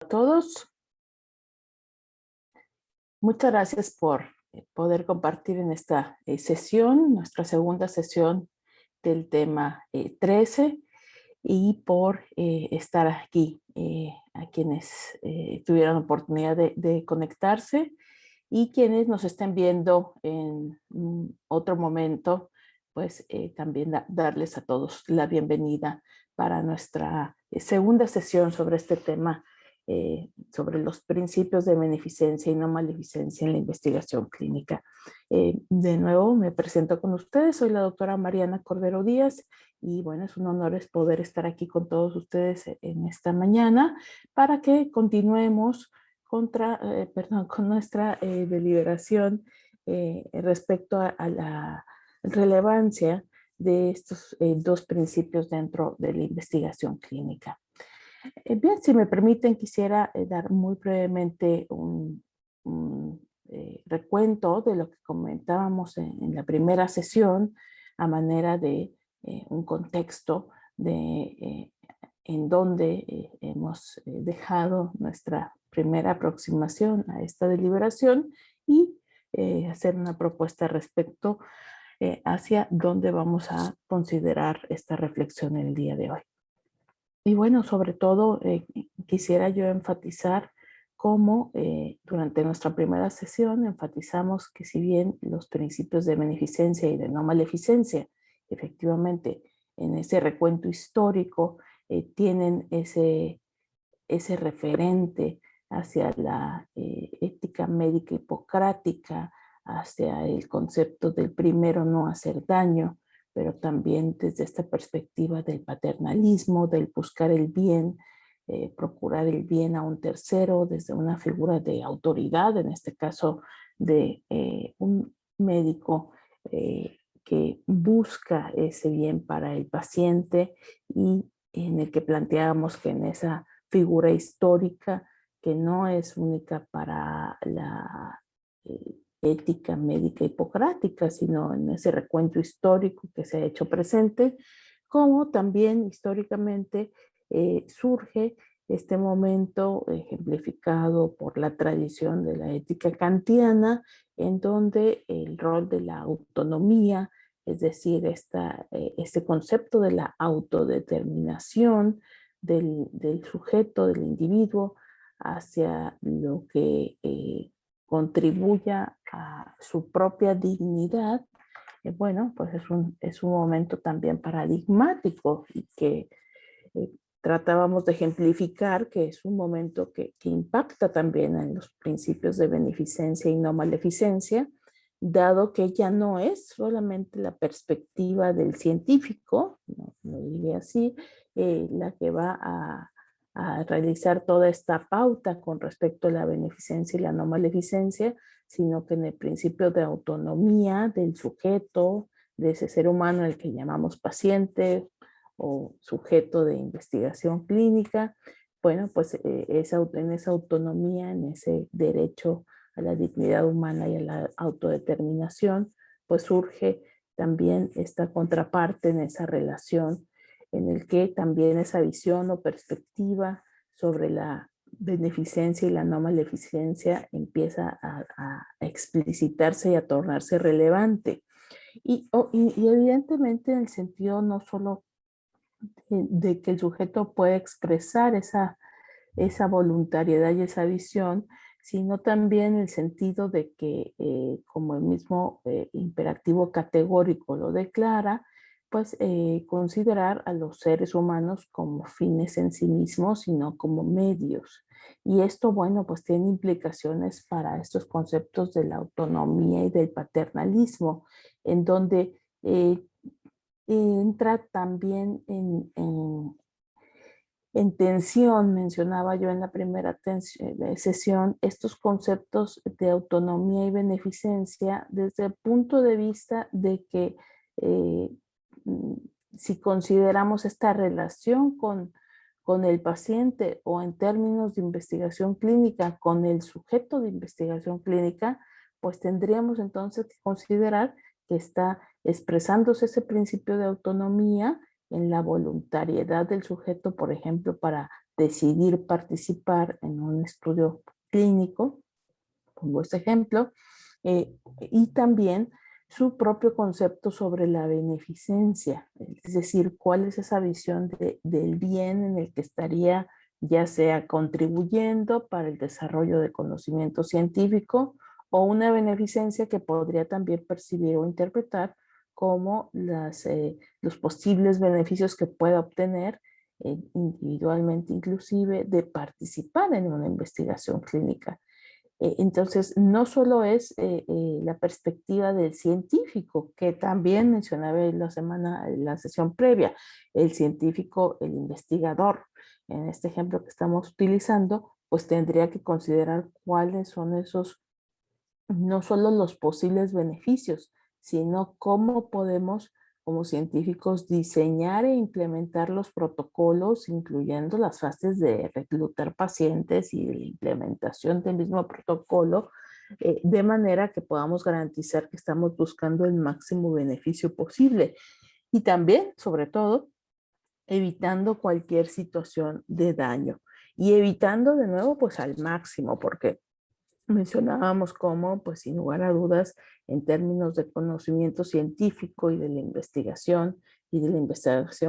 A todos, muchas gracias por poder compartir en esta sesión, nuestra segunda sesión del tema 13 y por estar aquí a quienes tuvieron oportunidad de conectarse y quienes nos estén viendo en otro momento, pues también darles a todos la bienvenida para nuestra segunda sesión sobre este tema, sobre los principios de beneficencia y no maleficencia en la investigación clínica. De nuevo me presento con ustedes, soy la doctora Mariana Cordero Díaz y bueno, es un honor poder estar aquí con todos ustedes en esta mañana para que continuemos con nuestra deliberación respecto a la relevancia de estos dos principios dentro de la investigación clínica. Bien, si me permiten, quisiera dar muy brevemente un recuento de lo que comentábamos en la primera sesión a manera de un contexto de en donde hemos dejado nuestra primera aproximación a esta deliberación y hacer una propuesta respecto hacia dónde vamos a considerar esta reflexión el día de hoy. Y bueno, sobre todo quisiera yo enfatizar cómo durante nuestra primera sesión enfatizamos que si bien los principios de beneficencia y de no maleficencia efectivamente en ese recuento histórico tienen ese referente hacia la ética médica hipocrática, hacia el concepto del primero no hacer daño, pero también desde esta perspectiva del paternalismo, del buscar el bien, procurar el bien a un tercero desde una figura de autoridad, en este caso de un médico que busca ese bien para el paciente y en el que planteábamos que en esa figura histórica que no es única para la ética médica hipocrática, sino en ese recuento histórico que se ha hecho presente, como también históricamente surge este momento ejemplificado por la tradición de la ética kantiana, en donde el rol de la autonomía, es decir, este concepto de la autodeterminación del sujeto, del individuo, hacia lo que contribuya a su propia dignidad, bueno, pues es un momento también paradigmático y que eh, tratábamos de ejemplificar que es un momento que impacta también en los principios de beneficencia y no maleficencia, dado que ya no es solamente la perspectiva del científico, no lo diré así, la que va a realizar toda esta pauta con respecto a la beneficencia y la no maleficencia, sino que en el principio de autonomía del sujeto, de ese ser humano al que llamamos paciente o sujeto de investigación clínica, bueno, pues en esa autonomía, en ese derecho a la dignidad humana y a la autodeterminación, pues surge también esta contraparte en esa relación en el que también esa visión o perspectiva sobre la beneficencia y la no maleficencia empieza a explicitarse y a tornarse relevante. Y evidentemente en el sentido no solo de que el sujeto puede expresar esa voluntariedad y esa visión, sino también el sentido de que, como el mismo imperativo categórico lo declara, pues considerar a los seres humanos como fines en sí mismos, sino como medios. Y esto, bueno, pues tiene implicaciones para estos conceptos de la autonomía y del paternalismo, en donde entra también en tensión, mencionaba yo en la primera sesión, estos conceptos de autonomía y beneficencia desde el punto de vista de que eh, mm, si consideramos esta relación con el paciente o en términos de investigación clínica con el sujeto de investigación clínica, pues tendríamos entonces que considerar que está expresándose ese principio de autonomía en la voluntariedad del sujeto, por ejemplo, para decidir participar en un estudio clínico, pongo este ejemplo, y también su propio concepto sobre la beneficencia, es decir, cuál es esa visión del bien en el que estaría ya sea contribuyendo para el desarrollo de conocimiento científico o una beneficencia que podría también percibir o interpretar como los posibles beneficios que pueda obtener individualmente inclusive de participar en una investigación clínica. Entonces, no solo es la perspectiva del científico, que también mencionaba en la sesión previa, el científico, el investigador, en este ejemplo que estamos utilizando, pues tendría que considerar cuáles son esos, no solo los posibles beneficios, sino cómo podemos como científicos diseñar e implementar los protocolos, incluyendo las fases de reclutar pacientes y de la implementación del mismo protocolo, de manera que podamos garantizar que estamos buscando el máximo beneficio posible. Y también, sobre todo, evitando cualquier situación de daño. Y evitando de nuevo, pues al máximo, porque mencionábamos cómo, pues sin lugar a dudas, en términos de conocimiento científico y de la investigación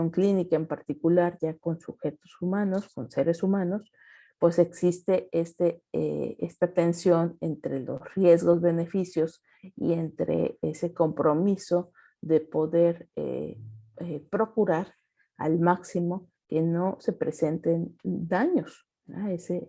clínica en particular, ya con sujetos humanos, con seres humanos, pues existe esta tensión entre los riesgos, beneficios y entre ese compromiso de poder procurar al máximo que no se presenten daños.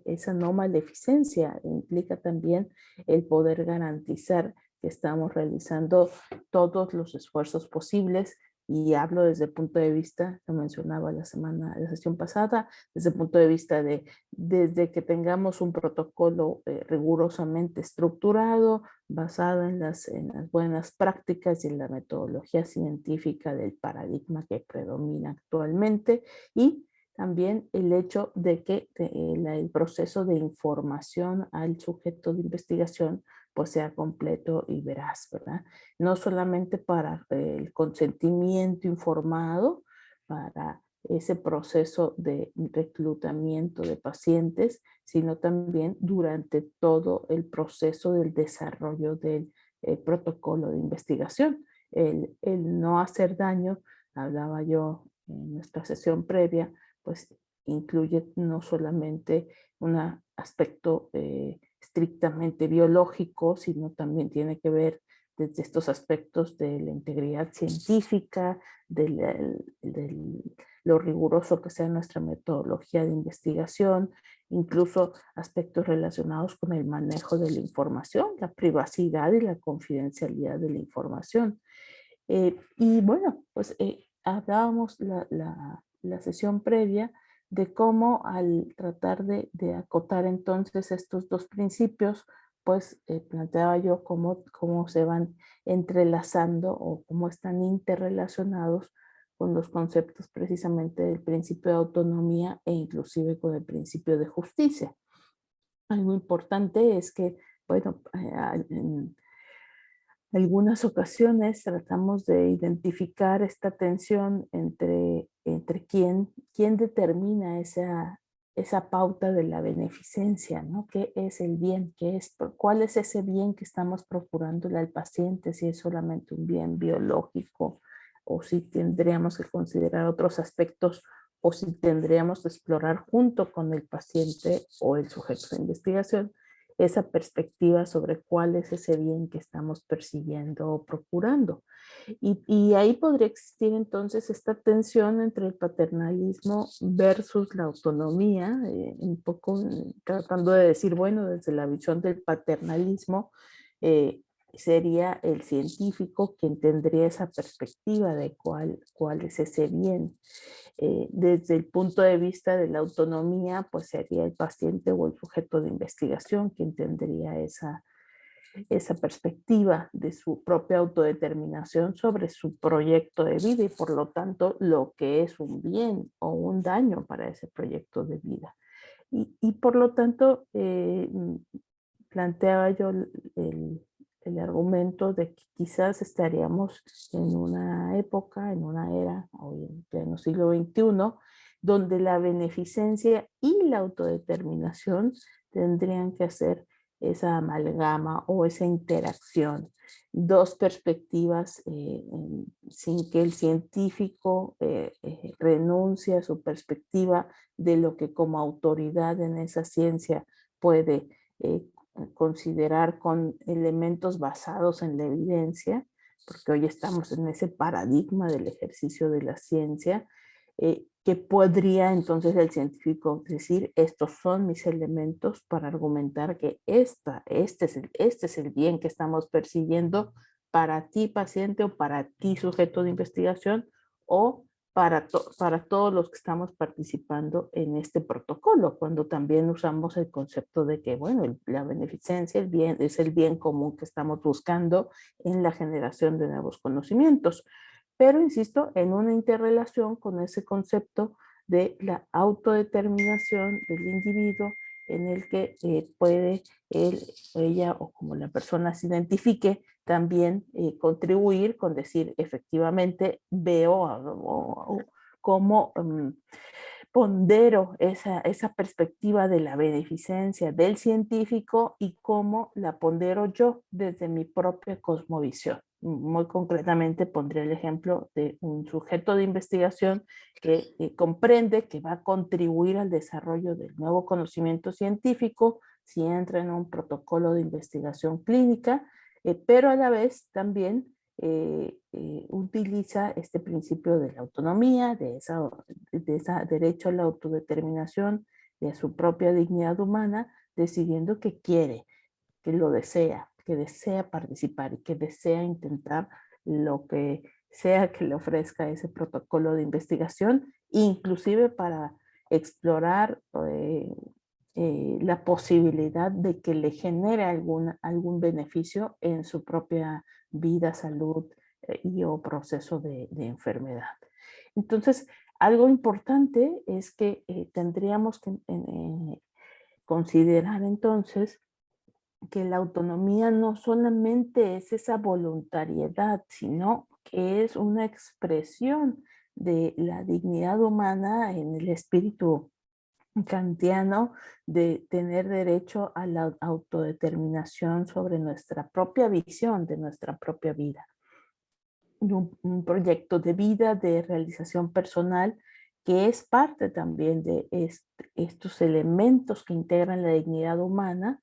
Esa no maleficencia implica también el poder garantizar que estamos realizando todos los esfuerzos posibles, y hablo desde el punto de vista, lo mencionaba la sesión pasada, desde el punto de vista desde que tengamos un protocolo rigurosamente estructurado, basado en las buenas prácticas y en la metodología científica del paradigma que predomina actualmente, y también el hecho de que el proceso de información al sujeto de investigación pues sea completo y veraz, ¿verdad? No solamente para el consentimiento informado, para ese proceso de reclutamiento de pacientes, sino también durante todo el proceso del desarrollo del protocolo de investigación. El no hacer daño, hablaba yo en nuestra sesión previa, pues incluye no solamente un aspecto estrictamente biológico, sino también tiene que ver desde estos aspectos de la integridad científica, de lo riguroso que sea nuestra metodología de investigación, incluso aspectos relacionados con el manejo de la información, la privacidad y la confidencialidad de la información. Y bueno, pues hablábamos la sesión previa de cómo al tratar de acotar entonces estos dos principios, pues planteaba yo cómo se van entrelazando o cómo están interrelacionados con los conceptos precisamente del principio de autonomía e inclusive con el principio de justicia. Algo importante es que, bueno, en algunas ocasiones tratamos de identificar esta tensión entre quién determina esa pauta de la beneficencia, ¿no? ¿Qué es el bien? ¿Cuál es ese bien que estamos procurándole al paciente? Si es solamente un bien biológico o si tendríamos que considerar otros aspectos o si tendríamos que explorar junto con el paciente o el sujeto de investigación esa perspectiva sobre cuál es ese bien que estamos persiguiendo o procurando. Y ahí podría existir entonces esta tensión entre el paternalismo versus la autonomía, un poco tratando de decir, bueno, desde la visión del paternalismo, sería el científico quien tendría esa perspectiva de cuál es ese bien. Desde el punto de vista de la autonomía, pues sería el paciente o el sujeto de investigación quien tendría esa perspectiva de su propia autodeterminación sobre su proyecto de vida y por lo tanto lo que es un bien o un daño para ese proyecto de vida. Y por lo tanto, planteaba yo el argumento de que quizás estaríamos en una época, en una era, hoy en pleno siglo XXI, donde la beneficencia y la autodeterminación tendrían que hacer esa amalgama o esa interacción. Dos perspectivas sin que el científico renuncie a su perspectiva de lo que como autoridad en esa ciencia puede considerar con elementos basados en la evidencia, porque hoy estamos en ese paradigma del ejercicio de la ciencia, que podría entonces el científico decir, estos son mis elementos para argumentar que este es el bien que estamos persiguiendo para ti paciente o para ti sujeto de investigación o para todos los que estamos participando en este protocolo, cuando también usamos el concepto de que, bueno, la beneficencia, el bien, es el bien común que estamos buscando en la generación de nuevos conocimientos. Pero, insisto, en una interrelación con ese concepto de la autodeterminación del individuo en el que puede él, ella o como la persona se identifique, también contribuir con decir, efectivamente, veo cómo pondero esa perspectiva de la beneficencia del científico y cómo la pondero yo desde mi propia cosmovisión. Muy concretamente pondré el ejemplo de un sujeto de investigación que comprende que va a contribuir al desarrollo del nuevo conocimiento científico si entra en un protocolo de investigación clínica, pero a la vez también utiliza este principio de la autonomía, de ese derecho a la autodeterminación y a su propia dignidad humana, decidiendo que quiere, que desea participar y que desea intentar lo que sea que le ofrezca ese protocolo de investigación, inclusive para explorar la posibilidad de que le genere algún beneficio en su propia vida, salud y o proceso de enfermedad. Entonces, algo importante es que tendríamos que considerar entonces que la autonomía no solamente es esa voluntariedad, sino que es una expresión de la dignidad humana en el espíritu kantiano de tener derecho a la autodeterminación sobre nuestra propia visión de nuestra propia vida. Un proyecto de vida, de realización personal, que es parte también de estos elementos que integran la dignidad humana.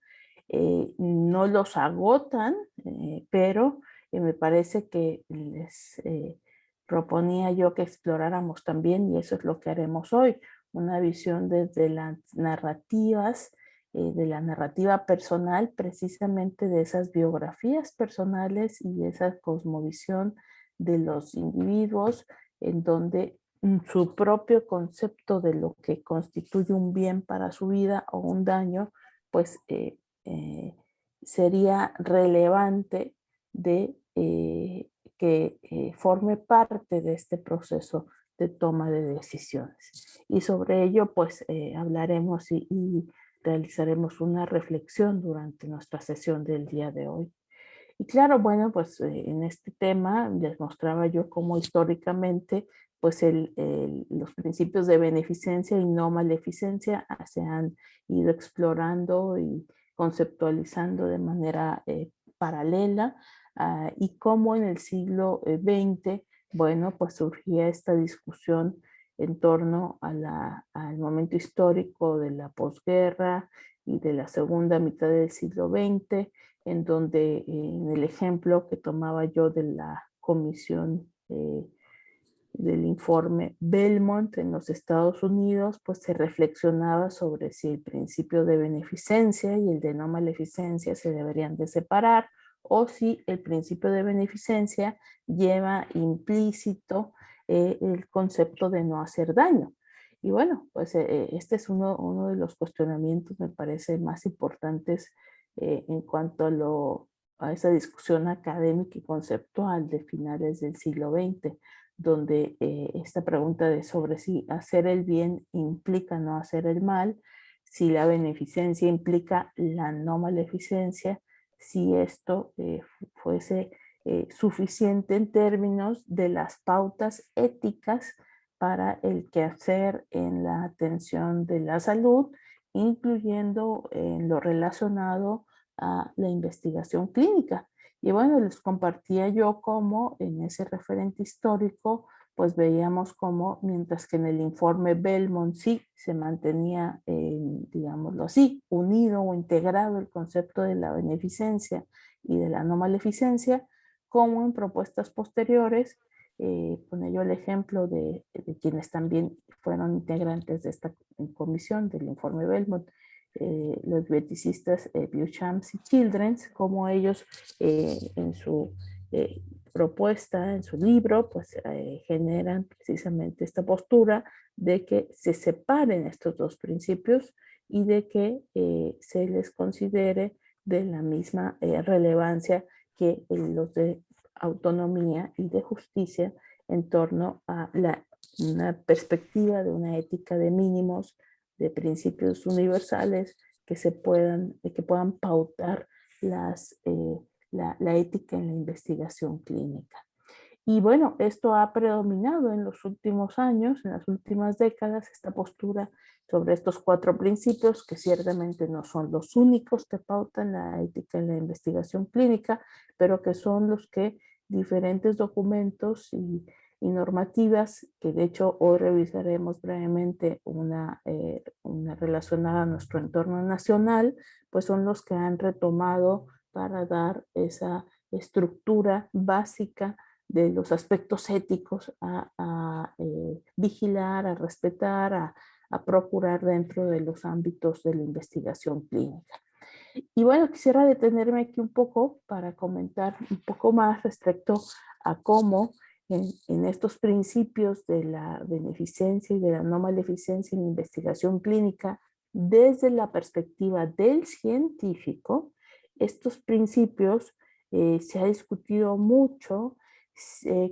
No los agotan, pero me parece que les proponía yo que exploráramos también, y eso es lo que haremos hoy, una visión desde las narrativas, de la narrativa personal, precisamente de esas biografías personales y de esa cosmovisión de los individuos, en donde su propio concepto de lo que constituye un bien para su vida o un daño, pues sería relevante de que forme parte de este proceso de toma de decisiones. Y sobre ello, pues hablaremos y realizaremos una reflexión durante nuestra sesión del día de hoy. Y claro, bueno, pues en este tema les mostraba yo cómo históricamente pues los principios de beneficencia y no maleficencia se han ido explorando y conceptualizando de manera paralela, y cómo en el siglo XX, bueno, pues surgía esta discusión en torno al momento histórico de la posguerra y de la segunda mitad del siglo XX, en donde en el ejemplo que tomaba yo de la comisión del informe Belmont en los Estados Unidos, pues se reflexionaba sobre si el principio de beneficencia y el de no maleficencia se deberían de separar, o si el principio de beneficencia lleva implícito el concepto de no hacer daño. Y bueno, pues este es uno de los cuestionamientos, me parece, más importantes en cuanto a esa discusión académica y conceptual de finales del siglo XX, donde esta pregunta de sobre si hacer el bien implica no hacer el mal, si la beneficencia implica la no maleficencia, si esto fuese suficiente en términos de las pautas éticas para el quehacer en la atención de la salud, incluyendo en lo relacionado a la investigación clínica. Y bueno, les compartía yo cómo en ese referente histórico, pues veíamos cómo, mientras que en el informe Belmont sí se mantenía, digámoslo así, unido o integrado el concepto de la beneficencia y de la no maleficencia, como en propuestas posteriores, pone yo el ejemplo de quienes también fueron integrantes de esta comisión del informe Belmont, los bioeticistas Beauchamp y Childrens, como ellos en su propuesta, en su libro, pues generan precisamente esta postura de que se separen estos dos principios y de que se les considere de la misma relevancia que los de autonomía y de justicia en torno a una perspectiva de una ética de mínimos, de principios universales que puedan pautar la ética en la investigación clínica. Y bueno, esto ha predominado en los últimos años, en las últimas décadas, esta postura sobre estos 4 principios, que ciertamente no son los únicos que pautan la ética en la investigación clínica, pero que son los que diferentes documentos y normativas, que de hecho hoy revisaremos brevemente una relacionada a nuestro entorno nacional, pues son los que han retomado para dar esa estructura básica de los aspectos éticos a vigilar, a respetar, a procurar dentro de los ámbitos de la investigación clínica. Y bueno, quisiera detenerme aquí un poco para comentar un poco más respecto a cómo en estos principios de la beneficencia y de la no maleficencia en la investigación clínica, desde la perspectiva del científico, estos principios se ha discutido mucho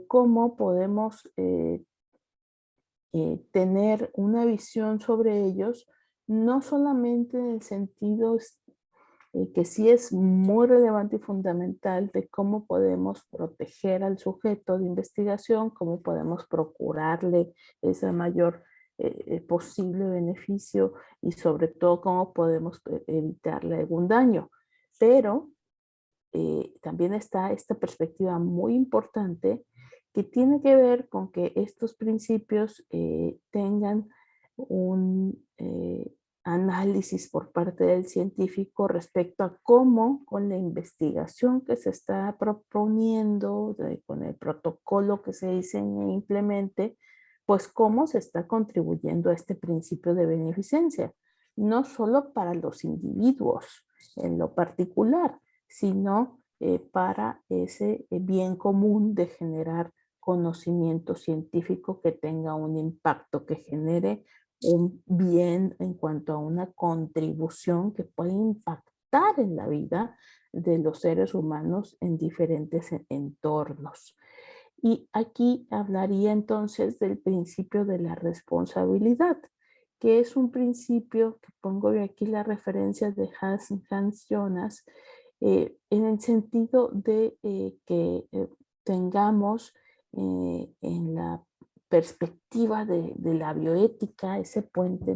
cómo podemos tener una visión sobre ellos, no solamente en el sentido que sí es muy relevante y fundamental de cómo podemos proteger al sujeto de investigación, cómo podemos procurarle ese mayor posible beneficio y sobre todo cómo podemos evitarle algún daño. Pero también está esta perspectiva muy importante que tiene que ver con que estos principios tengan un análisis por parte del científico respecto a cómo con la investigación que se está proponiendo, con el protocolo que se diseñe e implemente, pues cómo se está contribuyendo a este principio de beneficencia, no solo para los individuos en lo particular, sino para ese bien común de generar conocimiento científico que tenga un impacto, que genere un bien en cuanto a una contribución que puede impactar en la vida de los seres humanos en diferentes entornos. Y aquí hablaría entonces del principio de la responsabilidad, que es un principio que pongo yo aquí la referencia de Hans Jonas, en el sentido de que tengamos en la perspectiva de la bioética, ese puente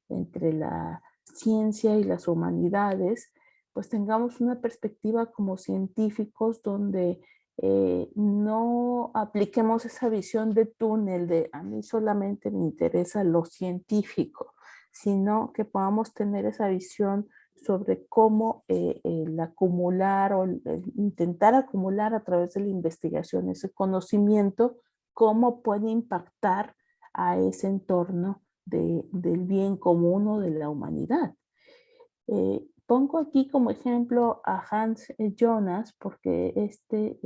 entre la ciencia y las humanidades, pues tengamos una perspectiva como científicos donde no apliquemos esa visión de túnel de a mí solamente me interesa lo científico, sino que podamos tener esa visión sobre cómo el acumular o el intentar acumular a través de la investigación ese conocimiento, cómo puede impactar a ese entorno del bien común o de la humanidad. Pongo aquí como ejemplo a Hans Jonas porque este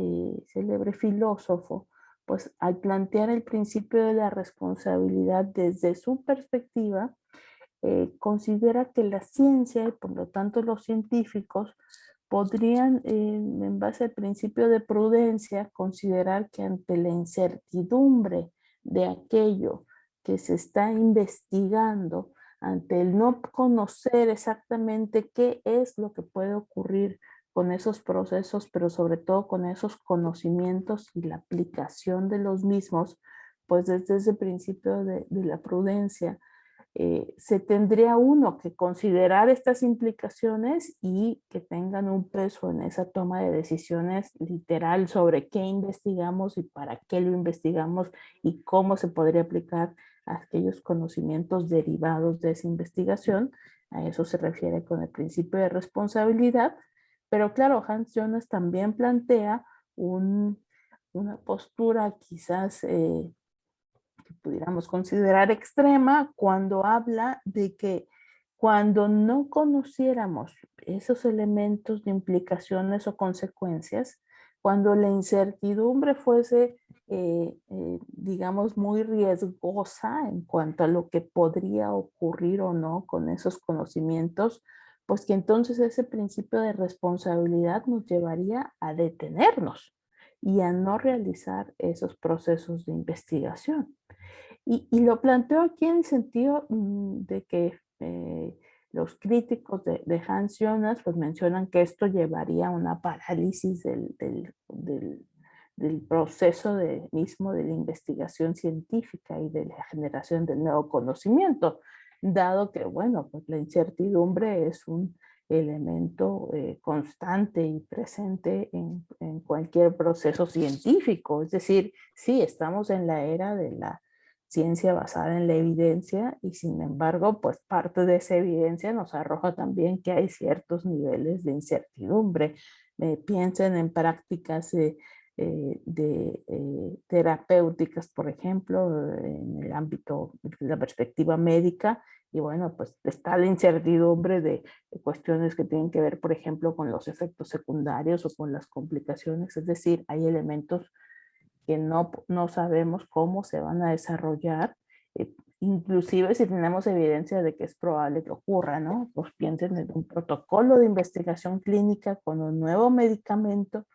célebre filósofo, pues al plantear el principio de la responsabilidad desde su perspectiva, considera que la ciencia y por lo tanto los científicos podrían, en base al principio de prudencia, considerar que ante la incertidumbre de aquello que se está investigando, ante el no conocer exactamente qué es lo que puede ocurrir con esos procesos, pero sobre todo con esos conocimientos y la aplicación de los mismos, pues desde ese principio de la prudencia, se tendría uno que considerar estas implicaciones y que tengan un peso en esa toma de decisiones literal sobre qué investigamos y para qué lo investigamos y cómo se podría aplicar a aquellos conocimientos derivados de esa investigación. A eso se refiere con el principio de responsabilidad. Pero claro, Hans Jonas también plantea una postura quizás que pudiéramos considerar extrema cuando habla de que cuando no conociéramos esos elementos de implicaciones o consecuencias, cuando la incertidumbre fuese, digamos, muy riesgosa en cuanto a lo que podría ocurrir o no con esos conocimientos, pues que entonces ese principio de responsabilidad nos llevaría a detenernos y a no realizar esos procesos de investigación. Y lo planteo aquí en el sentido de que los críticos de Hans Jonas pues mencionan que esto llevaría a una parálisis del proceso mismo de la investigación científica y de la generación del nuevo conocimiento, dado que, bueno, pues la incertidumbre es un elemento constante y presente en cualquier proceso científico. Es decir, sí, estamos en la era de la ciencia basada en la evidencia y sin embargo, pues parte de esa evidencia nos arroja también que hay ciertos niveles de incertidumbre. Piensen en prácticas terapéuticas, por ejemplo, en el ámbito de la perspectiva médica, y bueno, pues está la incertidumbre de cuestiones que tienen que ver, por ejemplo, con los efectos secundarios o con las complicaciones, es decir, hay elementos que no sabemos cómo se van a desarrollar, inclusive si tenemos evidencia de que es probable que ocurra, ¿no? Pues piensen en un protocolo de investigación clínica con un nuevo medicamento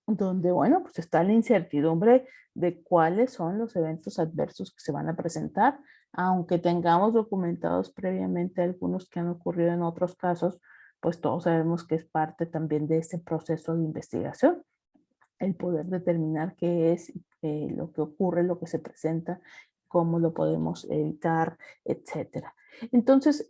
donde, bueno, pues está la incertidumbre de cuáles son los eventos adversos que se van a presentar, aunque tengamos documentados previamente algunos que han ocurrido en otros casos, pues todos sabemos que es parte también de ese proceso de investigación, el poder determinar qué es lo que ocurre, lo que se presenta, cómo lo podemos evitar, etcétera. Entonces,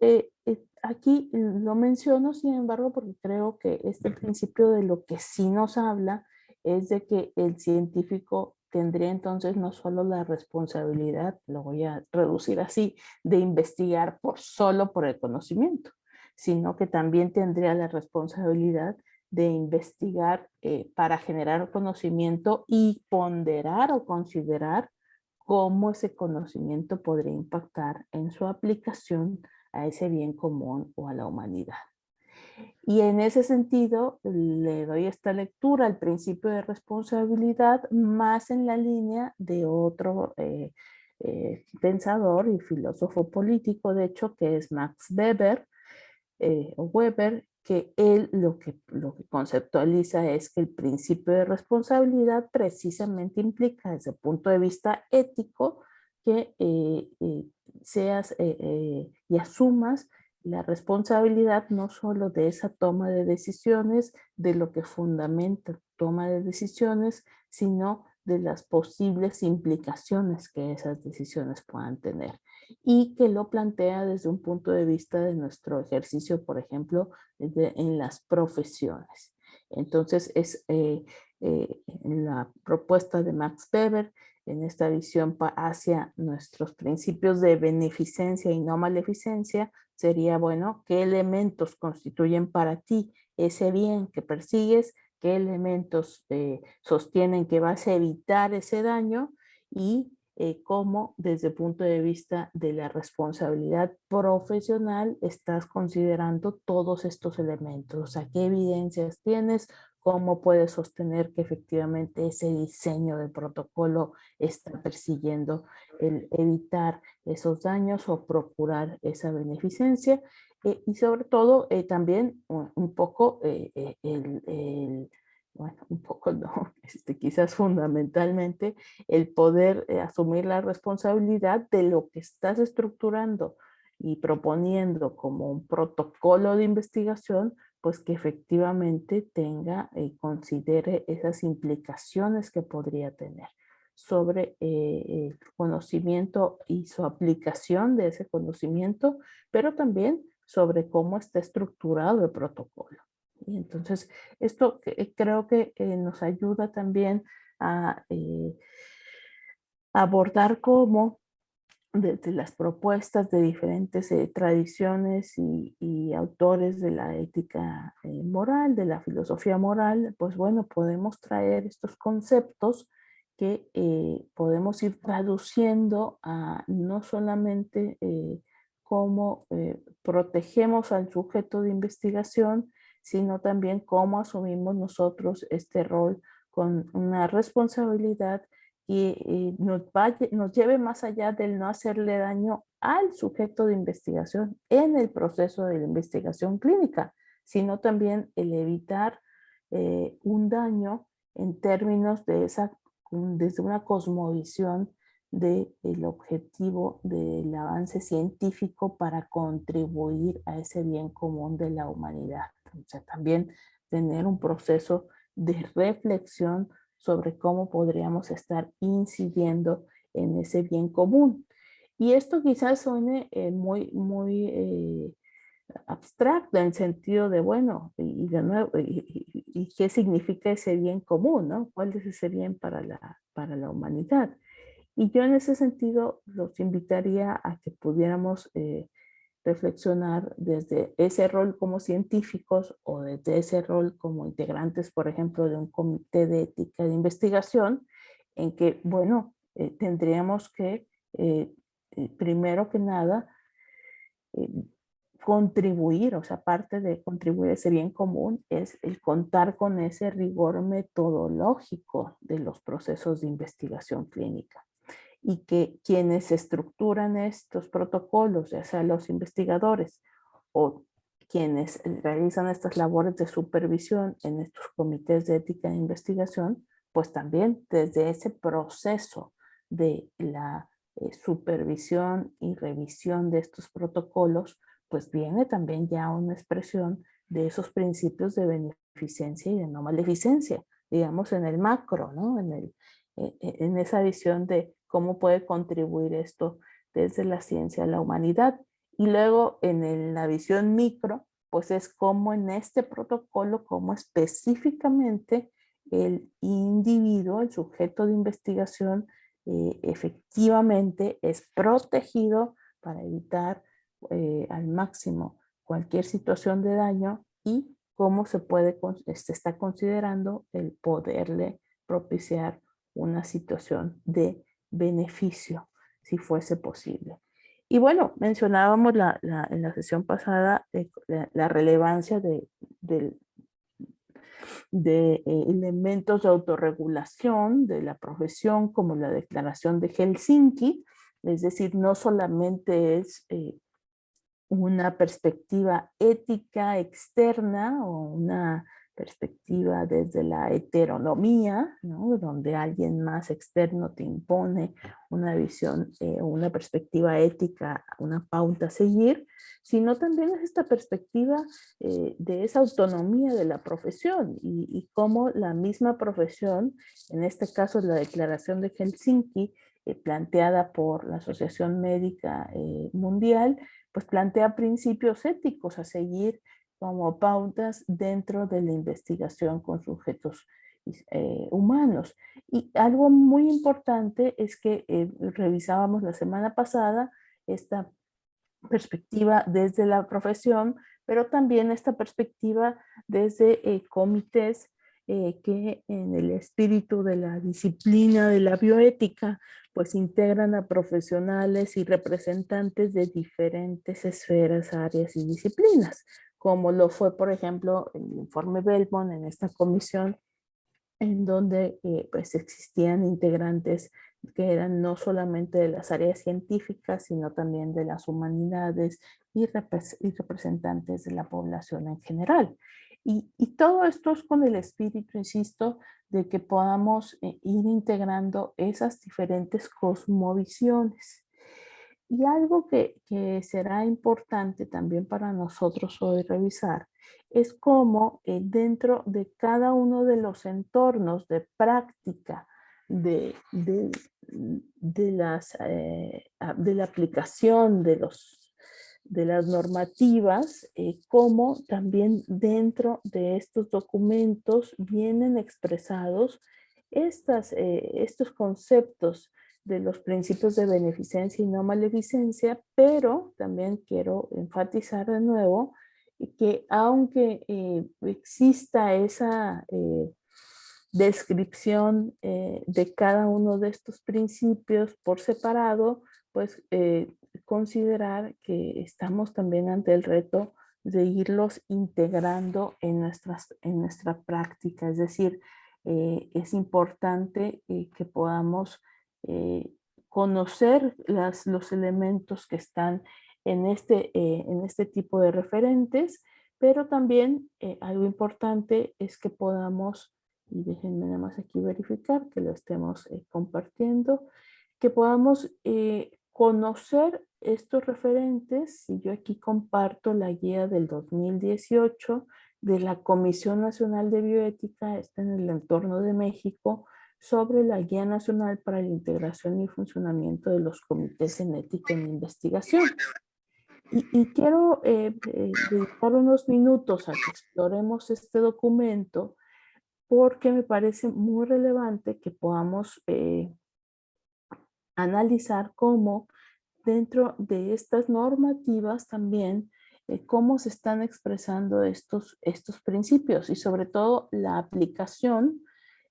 aquí lo menciono, sin embargo, porque creo que este principio de lo que sí nos habla es de que el científico tendría entonces no solo la responsabilidad, lo voy a reducir así, de investigar solo por el conocimiento, sino que también tendría la responsabilidad de investigar para generar conocimiento y ponderar o considerar cómo ese conocimiento podría impactar en su aplicación a ese bien común o a la humanidad. Y en ese sentido, le doy esta lectura al principio de responsabilidad más en la línea de otro pensador y filósofo político, de hecho, que es Max Weber, o Weber, que él lo que conceptualiza es que el principio de responsabilidad precisamente implica desde el punto de vista ético que seas y asumas la responsabilidad no solo de esa toma de decisiones, de lo que fundamenta toma de decisiones, sino de las posibles implicaciones que esas decisiones puedan tener y que lo plantea desde un punto de vista de nuestro ejercicio, por ejemplo, en las profesiones. Entonces, es la propuesta de Max Weber en esta visión hacia nuestros principios de beneficencia y no maleficencia, sería, bueno, ¿qué elementos constituyen para ti ese bien que persigues? ¿Qué elementos sostienen que vas a evitar ese daño? Y cómo desde el punto de vista de la responsabilidad profesional estás considerando todos estos elementos, o sea, qué evidencias tienes, cómo puedes sostener que efectivamente ese diseño del protocolo está persiguiendo el evitar esos daños o procurar esa beneficencia. Y sobre todo también un poco bueno, un poco no, quizás fundamentalmente el poder asumir la responsabilidad de lo que estás estructurando y proponiendo como un protocolo de investigación, pues que efectivamente tenga y considere esas implicaciones que podría tener. sobre el conocimiento y su aplicación de ese conocimiento, pero también sobre cómo está estructurado el protocolo. Y entonces, esto creo que nos ayuda también a abordar cómo desde las propuestas de diferentes tradiciones y autores de la ética moral, de la filosofía moral, pues bueno, podemos traer estos conceptos que podemos ir traduciendo a no solamente cómo protegemos al sujeto de investigación, sino también cómo asumimos nosotros este rol con una responsabilidad y nos lleve más allá del no hacerle daño al sujeto de investigación en el proceso de la investigación clínica, sino también el evitar un daño en términos de desde una cosmovisión del objetivo del avance científico para contribuir a ese bien común de la humanidad. O sea, también tener un proceso de reflexión sobre cómo podríamos estar incidiendo en ese bien común. Y esto quizás suene muy abstracto en sentido de, bueno, y de nuevo, y qué significa ese bien común, ¿no? ¿Cuál es ese bien para la humanidad? Y yo en ese sentido los invitaría a que pudiéramos reflexionar desde ese rol como científicos o desde ese rol como integrantes, por ejemplo, de un comité de ética de investigación, en que, bueno, tendríamos que, primero que nada, eh, contribuir, o sea, parte de contribuir a ese bien común es el contar con ese rigor metodológico de los procesos de investigación clínica y que quienes estructuran estos protocolos, ya sea los investigadores o quienes realizan estas labores de supervisión en estos comités de ética de investigación, pues también desde ese proceso de la supervisión y revisión de estos protocolos, pues viene también ya una expresión de esos principios de beneficencia y de no maleficencia, digamos en el macro, ¿no? En esa visión de cómo puede contribuir esto desde la ciencia a la humanidad. Y luego la visión micro, pues es cómo en este protocolo, cómo específicamente el individuo, el sujeto de investigación, efectivamente es protegido para evitar al máximo cualquier situación de daño y cómo se está considerando el poderle propiciar una situación de beneficio, si fuese posible. Y bueno, mencionábamos en la sesión pasada la relevancia de elementos de autorregulación de la profesión, como la Declaración de Helsinki, es decir, no solamente es una perspectiva ética externa o una perspectiva desde la heteronomía, ¿no? Donde alguien más externo te impone una visión, una perspectiva ética, una pauta a seguir, sino también es esta perspectiva de esa autonomía de la profesión y cómo la misma profesión, en este caso la Declaración de Helsinki, planteada por la Asociación Médica Mundial, pues plantea principios éticos a seguir como pautas dentro de la investigación con sujetos humanos. Y algo muy importante es que revisábamos la semana pasada esta perspectiva desde la profesión, pero también esta perspectiva desde comités que en el espíritu de la disciplina de la bioética, pues integran a profesionales y representantes de diferentes esferas, áreas y disciplinas, como lo fue, por ejemplo, el informe Belmont en esta comisión en donde pues existían integrantes que eran no solamente de las áreas científicas, sino también de las humanidades y representantes de la población en general. Y todo esto es con el espíritu, insisto, de que podamos ir integrando esas diferentes cosmovisiones. Y algo que será importante también para nosotros hoy revisar es cómo dentro de cada uno de los entornos de práctica de la aplicación de las normativas, como también dentro de estos documentos vienen expresados estos conceptos de los principios de beneficencia y no maleficencia, pero también quiero enfatizar de nuevo que aunque exista esa descripción de cada uno de estos principios por separado, pues considerar que estamos también ante el reto de irlos integrando en nuestra práctica. Es decir, es importante que podamos conocer los elementos que están en este tipo de referentes, pero también algo importante es que podamos, y déjenme nada más aquí verificar que lo estemos compartiendo, que podamos conocer estos referentes. Si yo aquí comparto la guía del 2018 de la Comisión Nacional de Bioética, está en el entorno de México, sobre la Guía Nacional para la Integración y Funcionamiento de los Comités en Ética en Investigación. Y quiero dedicar unos minutos a que exploremos este documento porque me parece muy relevante que podamos analizar cómo dentro de estas normativas también cómo se están expresando estos principios y sobre todo la aplicación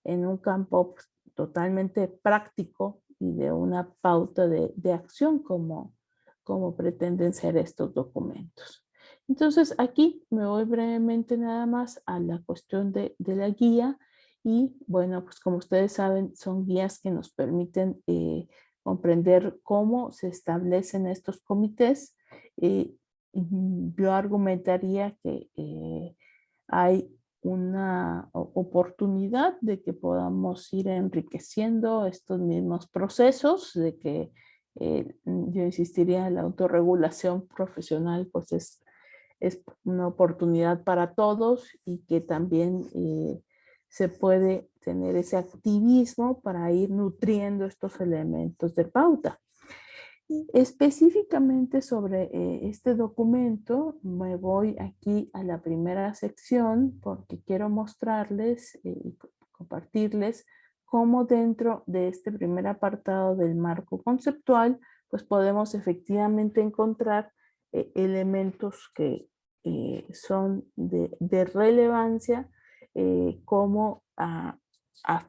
en un campo totalmente práctico y de una pauta de acción como pretenden ser estos documentos. Entonces aquí me voy brevemente nada más a la cuestión de la guía y bueno, pues como ustedes saben son guías que nos permiten comprender cómo se establecen estos comités. Yo argumentaría que hay una oportunidad de que podamos ir enriqueciendo estos mismos procesos, de que yo insistiría en la autorregulación profesional, pues es una oportunidad para todos y que también se puede tener ese activismo para ir nutriendo estos elementos de pauta. Específicamente sobre este documento, me voy aquí a la primera sección porque quiero mostrarles y compartirles cómo dentro de este primer apartado del marco conceptual, pues podemos efectivamente encontrar elementos que son de relevancia, como a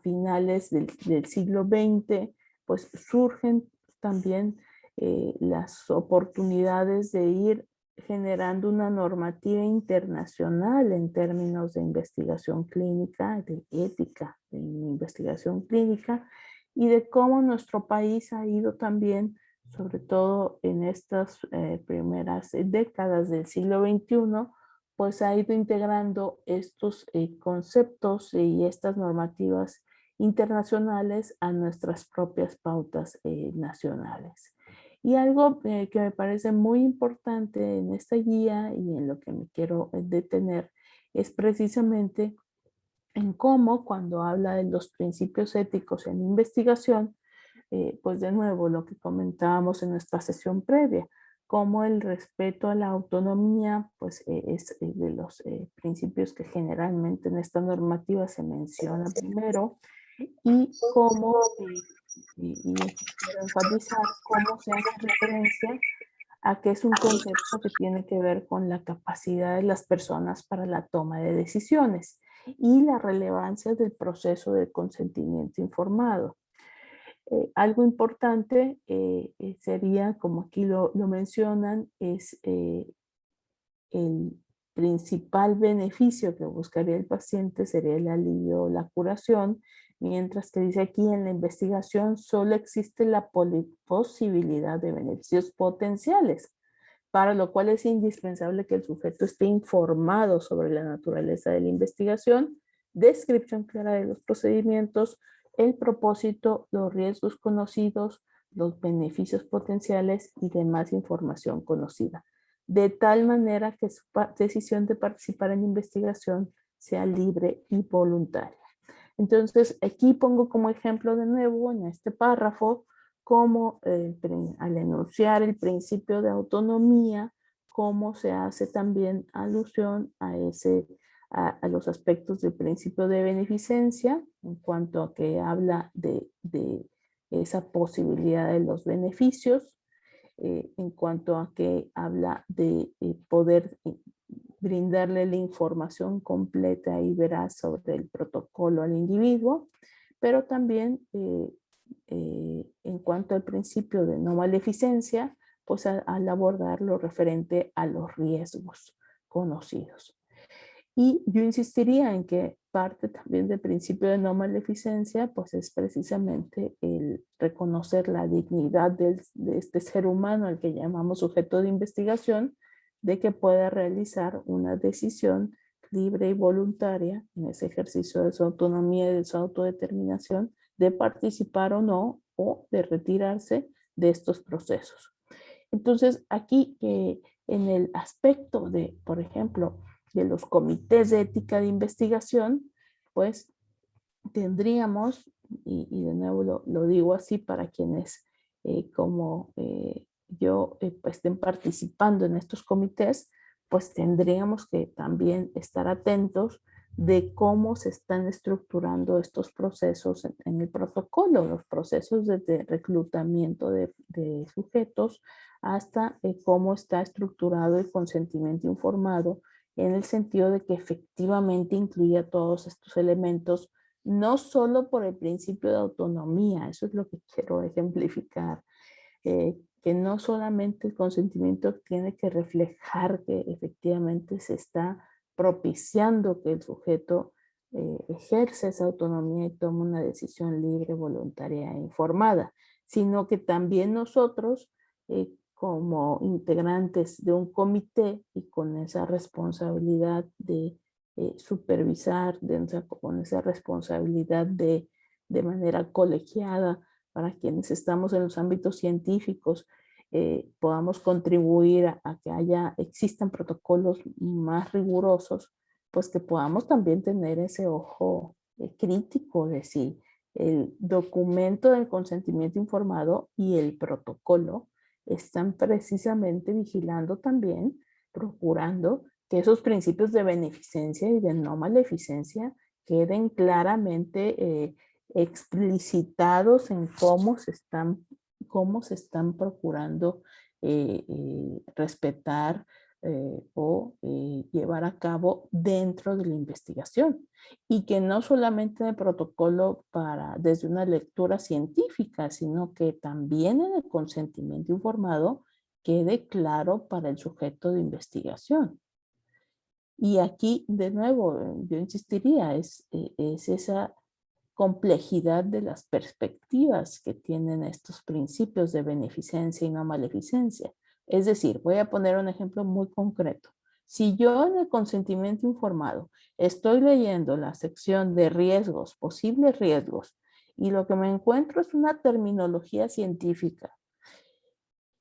finales del siglo XX, pues surgen también las oportunidades de ir generando una normativa internacional en términos de investigación clínica, de ética de investigación clínica y de cómo nuestro país ha ido también, sobre todo en estas primeras décadas del siglo XXI, pues ha ido integrando estos conceptos y estas normativas internacionales a nuestras propias pautas nacionales. Y algo que me parece muy importante en esta guía y en lo que me quiero detener es precisamente en cómo cuando habla de los principios éticos en investigación, pues de nuevo lo que comentábamos en nuestra sesión previa, cómo el respeto a la autonomía pues es de los principios que generalmente en esta normativa se menciona primero y cómo y quiero enfatizar cómo se hace referencia a que es un concepto que tiene que ver con la capacidad de las personas para la toma de decisiones y la relevancia del proceso de consentimiento informado. Algo importante sería, como aquí lo mencionan, es el principal beneficio que buscaría el paciente sería el alivio o la curación, mientras que dice aquí en la investigación solo existe la posibilidad de beneficios potenciales, para lo cual es indispensable que el sujeto esté informado sobre la naturaleza de la investigación, descripción clara de los procedimientos, el propósito, los riesgos conocidos, los beneficios potenciales y demás información conocida, de tal manera que su decisión de participar en investigación sea libre y voluntaria. Entonces, aquí pongo como ejemplo de nuevo en este párrafo cómo al enunciar el principio de autonomía, cómo se hace también alusión a los aspectos del principio de beneficencia en cuanto a que habla de esa posibilidad de los beneficios, en cuanto a que habla de poder brindarle la información completa y veraz sobre el protocolo al individuo, pero también en cuanto al principio de no maleficencia, pues al abordar lo referente a los riesgos conocidos. Y yo insistiría en que parte también del principio de no maleficencia, pues es precisamente el reconocer la dignidad de este ser humano al que llamamos sujeto de investigación, de que pueda realizar una decisión libre y voluntaria en ese ejercicio de su autonomía y de su autodeterminación, de participar o no, o de retirarse de estos procesos. Entonces, aquí en el aspecto de, por ejemplo, de los comités de ética de investigación, pues tendríamos, y de nuevo lo digo así para quienes como yo pues estén participando en estos comités, pues tendríamos que también estar atentos de cómo se están estructurando estos procesos en el protocolo, los procesos de reclutamiento de sujetos, hasta cómo está estructurado el consentimiento informado, en el sentido de que efectivamente incluya todos estos elementos, no solo por el principio de autonomía, eso es lo que quiero ejemplificar, que no solamente el consentimiento tiene que reflejar que efectivamente se está propiciando que el sujeto ejerce esa autonomía y tome una decisión libre, voluntaria e informada, sino que también nosotros, como integrantes de un comité y con esa responsabilidad de supervisar, con esa responsabilidad de manera colegiada para quienes estamos en los ámbitos científicos, podamos contribuir a que existan protocolos más rigurosos, pues que podamos también tener ese ojo crítico de si el documento del consentimiento informado y el protocolo están precisamente vigilando también, procurando que esos principios de beneficencia y de no maleficencia queden claramente explicitados en cómo se están procurando respetar o llevar a cabo dentro de la investigación. Y que no solamente en el protocolo desde una lectura científica, sino que también en el consentimiento informado quede claro para el sujeto de investigación. Y aquí, de nuevo, yo insistiría, es esa complejidad de las perspectivas que tienen estos principios de beneficencia y no maleficencia. Es decir, voy a poner un ejemplo muy concreto. Si yo en el consentimiento informado estoy leyendo la sección de riesgos, posibles riesgos, y lo que me encuentro es una terminología científica,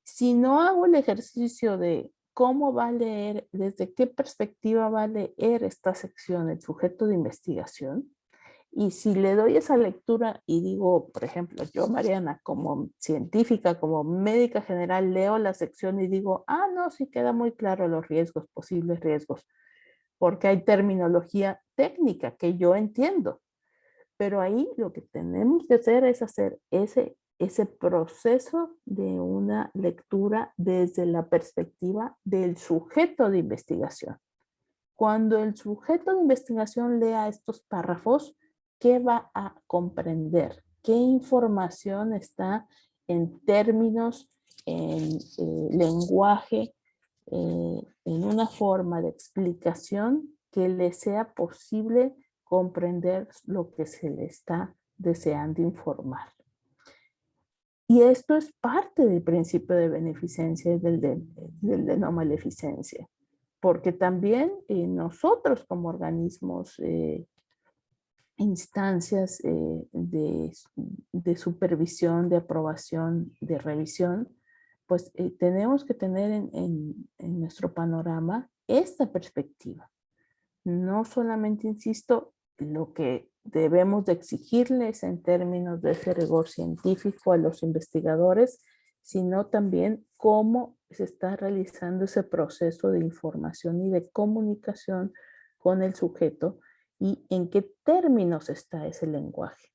si no hago el ejercicio de cómo va a leer, desde qué perspectiva va a leer esta sección el sujeto de investigación, y si le doy esa lectura y digo, por ejemplo, yo, Mariana, como científica, como médica general, leo la sección y digo, ah, no, sí queda muy claro los riesgos, posibles riesgos, porque hay terminología técnica que yo entiendo. Pero ahí lo que tenemos que hacer es hacer ese proceso de una lectura desde la perspectiva del sujeto de investigación. Cuando el sujeto de investigación lea estos párrafos, ¿qué va a comprender? ¿Qué información está en términos, en lenguaje, en una forma de explicación que le sea posible comprender lo que se le está deseando informar? Y esto es parte del principio de beneficencia y del de no maleficencia, porque también nosotros como organismos, instancias de supervisión, de aprobación, de revisión, pues tenemos que tener en nuestro panorama esta perspectiva. No solamente, insisto, lo que debemos de exigirles en términos de ese rigor científico a los investigadores, sino también cómo se está realizando ese proceso de información y de comunicación con el sujeto y en qué términos está ese lenguaje.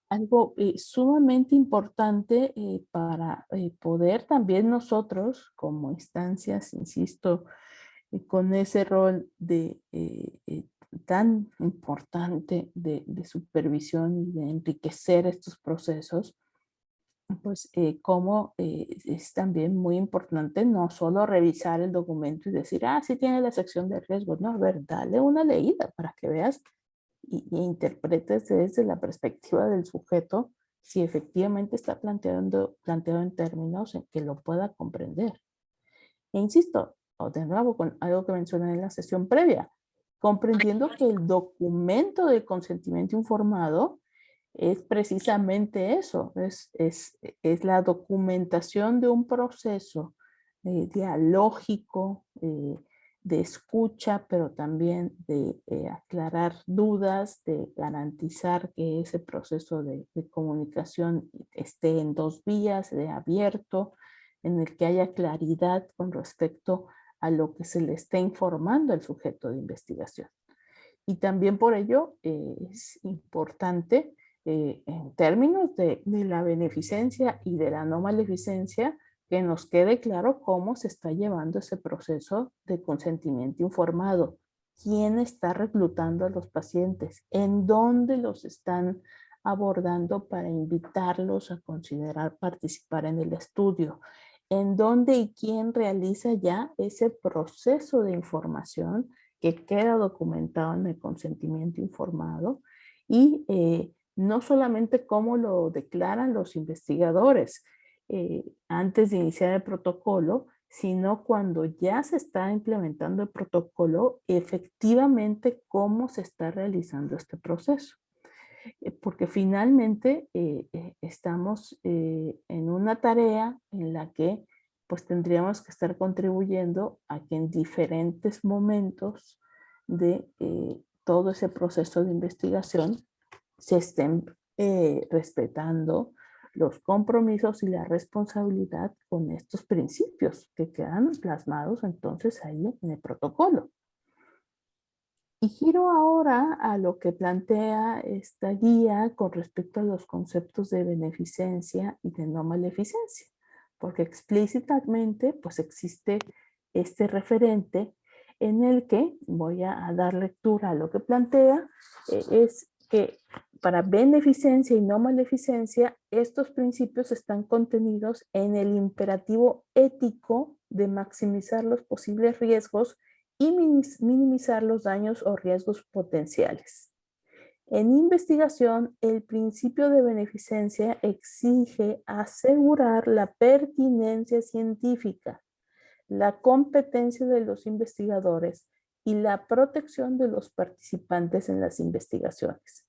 Algo sumamente importante para poder también nosotros como instancias, insisto, con ese rol de tan importante de supervisión y de enriquecer estos procesos, pues como es también muy importante no solo revisar el documento y decir, ah, sí tiene la sección de riesgos, no, a ver, dale una leída para que veas y interpretes desde la perspectiva del sujeto si efectivamente está planteado en términos en que lo pueda comprender. E insisto, o de nuevo con algo que mencioné en la sesión previa, comprendiendo que el documento de consentimiento informado es precisamente eso, es la documentación de un proceso dialógico, de escucha, pero también de aclarar dudas, de garantizar que ese proceso de comunicación esté en dos vías, de abierto, en el que haya claridad con respecto a lo que se le está informando al sujeto de investigación. Y también por ello es importante en términos de la beneficencia y de la no maleficencia que nos quede claro cómo se está llevando ese proceso de consentimiento informado, quién está reclutando a los pacientes, en dónde los están abordando para invitarlos a considerar participar en el estudio, en dónde y quién realiza ya ese proceso de información que queda documentado en el consentimiento informado y no solamente cómo lo declaran los investigadores antes de iniciar el protocolo, sino cuando ya se está implementando el protocolo, efectivamente cómo se está realizando este proceso. Porque finalmente estamos en una tarea en la que pues tendríamos que estar contribuyendo a que en diferentes momentos de todo ese proceso de investigación se estén respetando los compromisos y la responsabilidad con estos principios que quedan plasmados entonces ahí en el protocolo. Y giro ahora a lo que plantea esta guía con respecto a los conceptos de beneficencia y de no maleficencia, porque explícitamente pues existe este referente en el que voy a dar lectura a lo que plantea, es que para beneficencia y no maleficencia, estos principios están contenidos en el imperativo ético de maximizar los posibles riesgos y minimizar los daños o riesgos potenciales. En investigación, el principio de beneficencia exige asegurar la pertinencia científica, la competencia de los investigadores y la protección de los participantes en las investigaciones.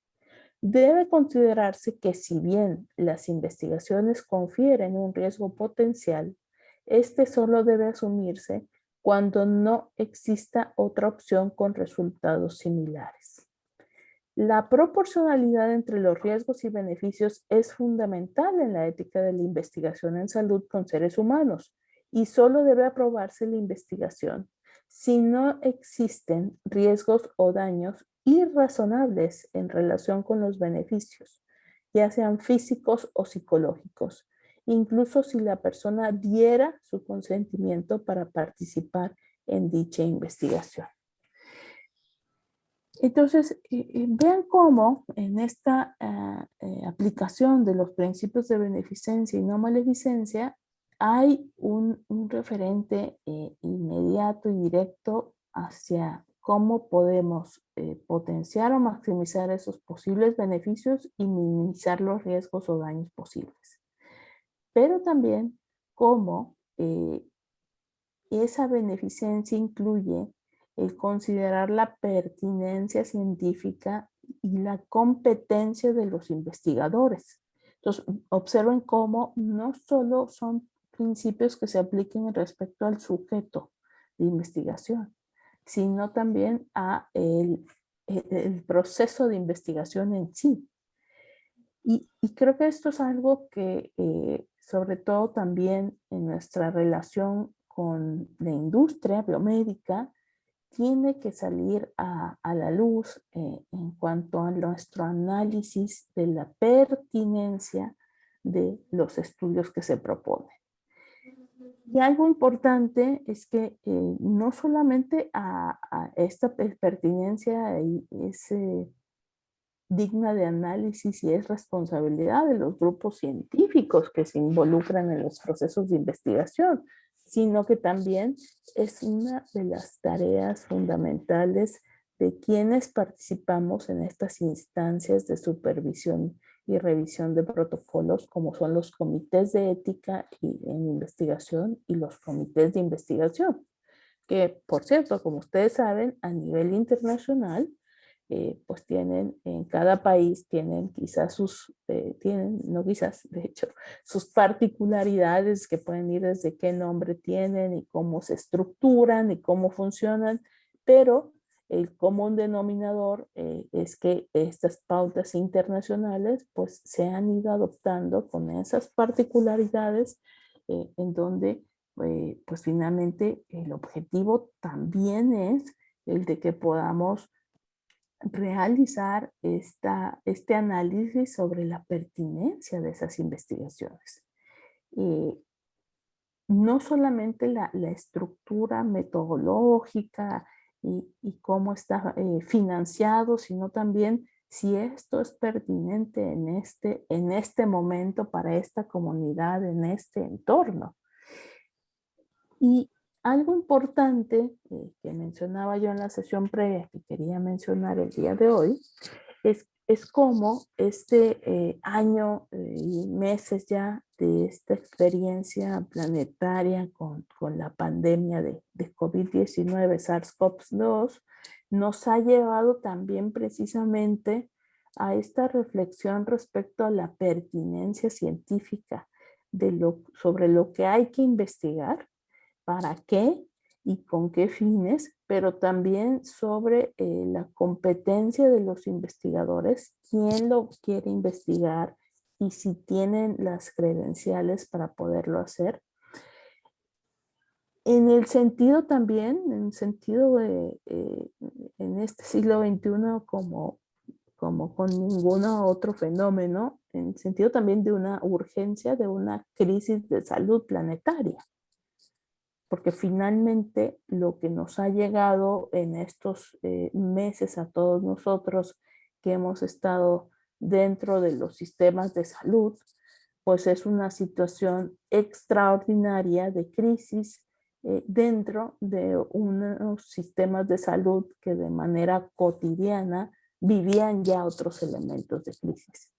Debe considerarse que si bien las investigaciones confieren un riesgo potencial, este solo debe asumirse cuando no exista otra opción con resultados similares. La proporcionalidad entre los riesgos y beneficios es fundamental en la ética de la investigación en salud con seres humanos y solo debe aprobarse la investigación si no existen riesgos o daños irrazonables en relación con los beneficios, ya sean físicos o psicológicos, incluso si la persona diera su consentimiento para participar en dicha investigación. Entonces, vean cómo en esta aplicación de los principios de beneficencia y no maleficencia hay un referente inmediato y directo hacia cómo podemos potenciar o maximizar esos posibles beneficios y minimizar los riesgos o daños posibles. Pero también cómo esa beneficencia incluye el considerar la pertinencia científica y la competencia de los investigadores. Entonces, observen cómo no solo son principios que se apliquen respecto al sujeto de investigación, sino también a el el proceso de investigación en sí. Y creo que esto es algo que, sobre todo también en nuestra relación con la industria biomédica, tiene que salir a la luz en cuanto a nuestro análisis de la pertinencia de los estudios que se proponen. Y algo importante es que no solamente a esta pertinencia es digna de análisis y es responsabilidad de los grupos científicos que se involucran en los procesos de investigación, sino que también es una de las tareas fundamentales de quienes participamos en estas instancias de supervisión y revisión de protocolos, como son los comités de ética en investigación y los comités de investigación, que por cierto, como ustedes saben, a nivel internacional, pues tienen, en cada país tienen quizás no quizás, de hecho, sus particularidades que pueden ir desde qué nombre tienen y cómo se estructuran y cómo funcionan, pero el común denominador es que estas pautas internacionales pues se han ido adoptando con esas particularidades en donde pues finalmente el objetivo también es el de que podamos realizar este análisis sobre la pertinencia de esas investigaciones. No solamente la estructura metodológica y cómo está financiado, sino también si esto es pertinente en este momento para esta comunidad, en este entorno. Y algo importante que mencionaba yo en la sesión previa que quería mencionar el día de hoy es cómo este año y meses ya de esta experiencia planetaria con la pandemia de COVID-19, SARS-CoV-2, nos ha llevado también precisamente a esta reflexión respecto a la pertinencia científica sobre lo que hay que investigar, para qué y con qué fines, pero también sobre la competencia de los investigadores, quién lo quiere investigar y si tienen las credenciales para poderlo hacer. En el sentido también, en el sentido de, en este siglo XXI como con ningún otro fenómeno, en el sentido también de una urgencia, de una crisis de salud planetaria. Porque finalmente lo que nos ha llegado en estos meses a todos nosotros que hemos estado dentro de los sistemas de salud, pues es una situación extraordinaria de crisis dentro de unos sistemas de salud que de manera cotidiana vivían ya otros elementos de crisis.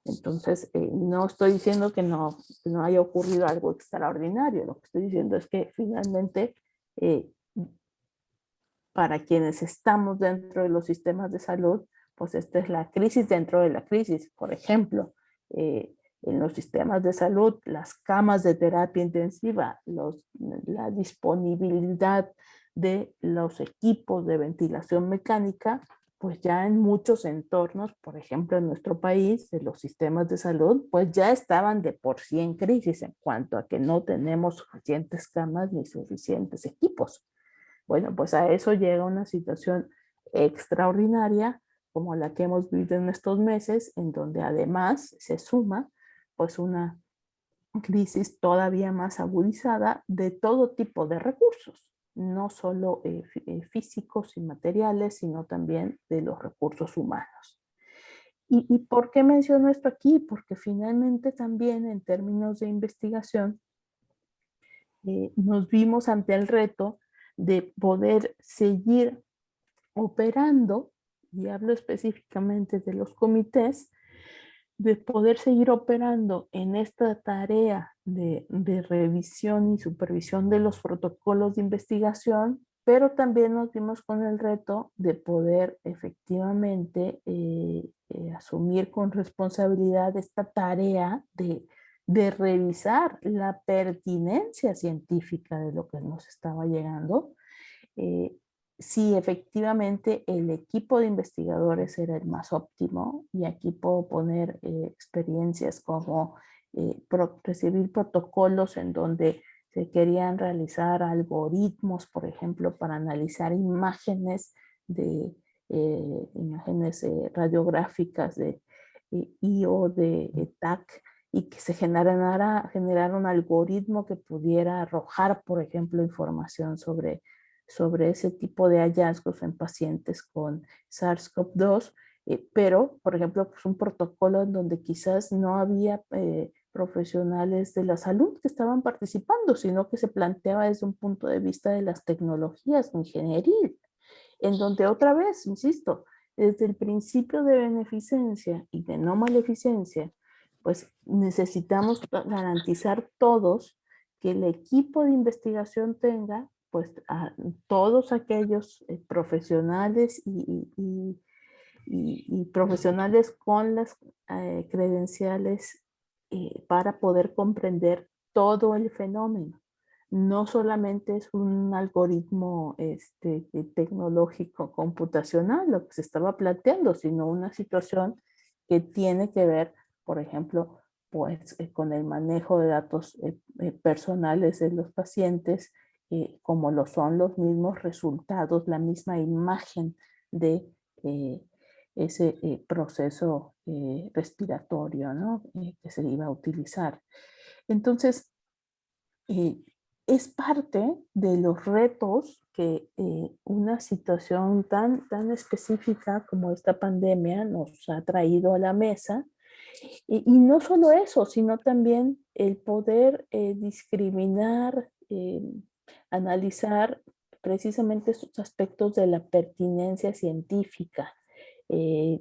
Entonces, no estoy diciendo que no haya ocurrido algo extraordinario, lo que estoy diciendo es que finalmente para quienes estamos dentro de los sistemas de salud, pues esta es la crisis dentro de la crisis. Por ejemplo, en los sistemas de salud, las camas de terapia intensiva, la disponibilidad de los equipos de ventilación mecánica, pues ya en muchos entornos, por ejemplo en nuestro país, de los sistemas de salud, pues ya estaban de por sí en crisis en cuanto a que no tenemos suficientes camas ni suficientes equipos. Bueno, pues a eso llega una situación extraordinaria como la que hemos vivido en estos meses, en donde además se suma pues una crisis todavía más agudizada de todo tipo de recursos, no solo físicos y materiales, sino también de los recursos humanos. ¿Y por qué menciono esto aquí? Porque finalmente también en términos de investigación nos vimos ante el reto de poder seguir operando, y hablo específicamente de los comités, de poder seguir operando en esta tarea de revisión y supervisión de los protocolos de investigación, pero también nos vimos con el reto de poder efectivamente asumir con responsabilidad esta tarea de revisar la pertinencia científica de lo que nos estaba llegando, si efectivamente el equipo de investigadores era el más óptimo, y aquí puedo poner experiencias como recibir protocolos en donde se querían realizar algoritmos, por ejemplo, para analizar imágenes de imágenes radiográficas de IO, de TAC, y que se generara un algoritmo que pudiera arrojar, por ejemplo, información sobre ese tipo de hallazgos en pacientes con SARS-CoV-2, pero, por ejemplo, pues un protocolo en donde quizás no había profesionales de la salud que estaban participando, sino que se planteaba desde un punto de vista de las tecnologías ingenieril, en donde otra vez, insisto, desde el principio de beneficencia y de no maleficencia, pues necesitamos garantizar todos que el equipo de investigación tenga pues a todos aquellos profesionales y profesionales con las credenciales para poder comprender todo el fenómeno. No solamente es un algoritmo tecnológico computacional lo que se estaba planteando, sino una situación que tiene que ver, por ejemplo, pues, con el manejo de datos personales de los pacientes, como lo son los mismos resultados, la misma imagen de ese proceso respiratorio, ¿no? Que se iba a utilizar. Entonces, es parte de los retos que una situación tan específica como esta pandemia nos ha traído a la mesa. Y no solo eso, sino también el poder discriminar, analizar precisamente esos aspectos de la pertinencia científica. Eh,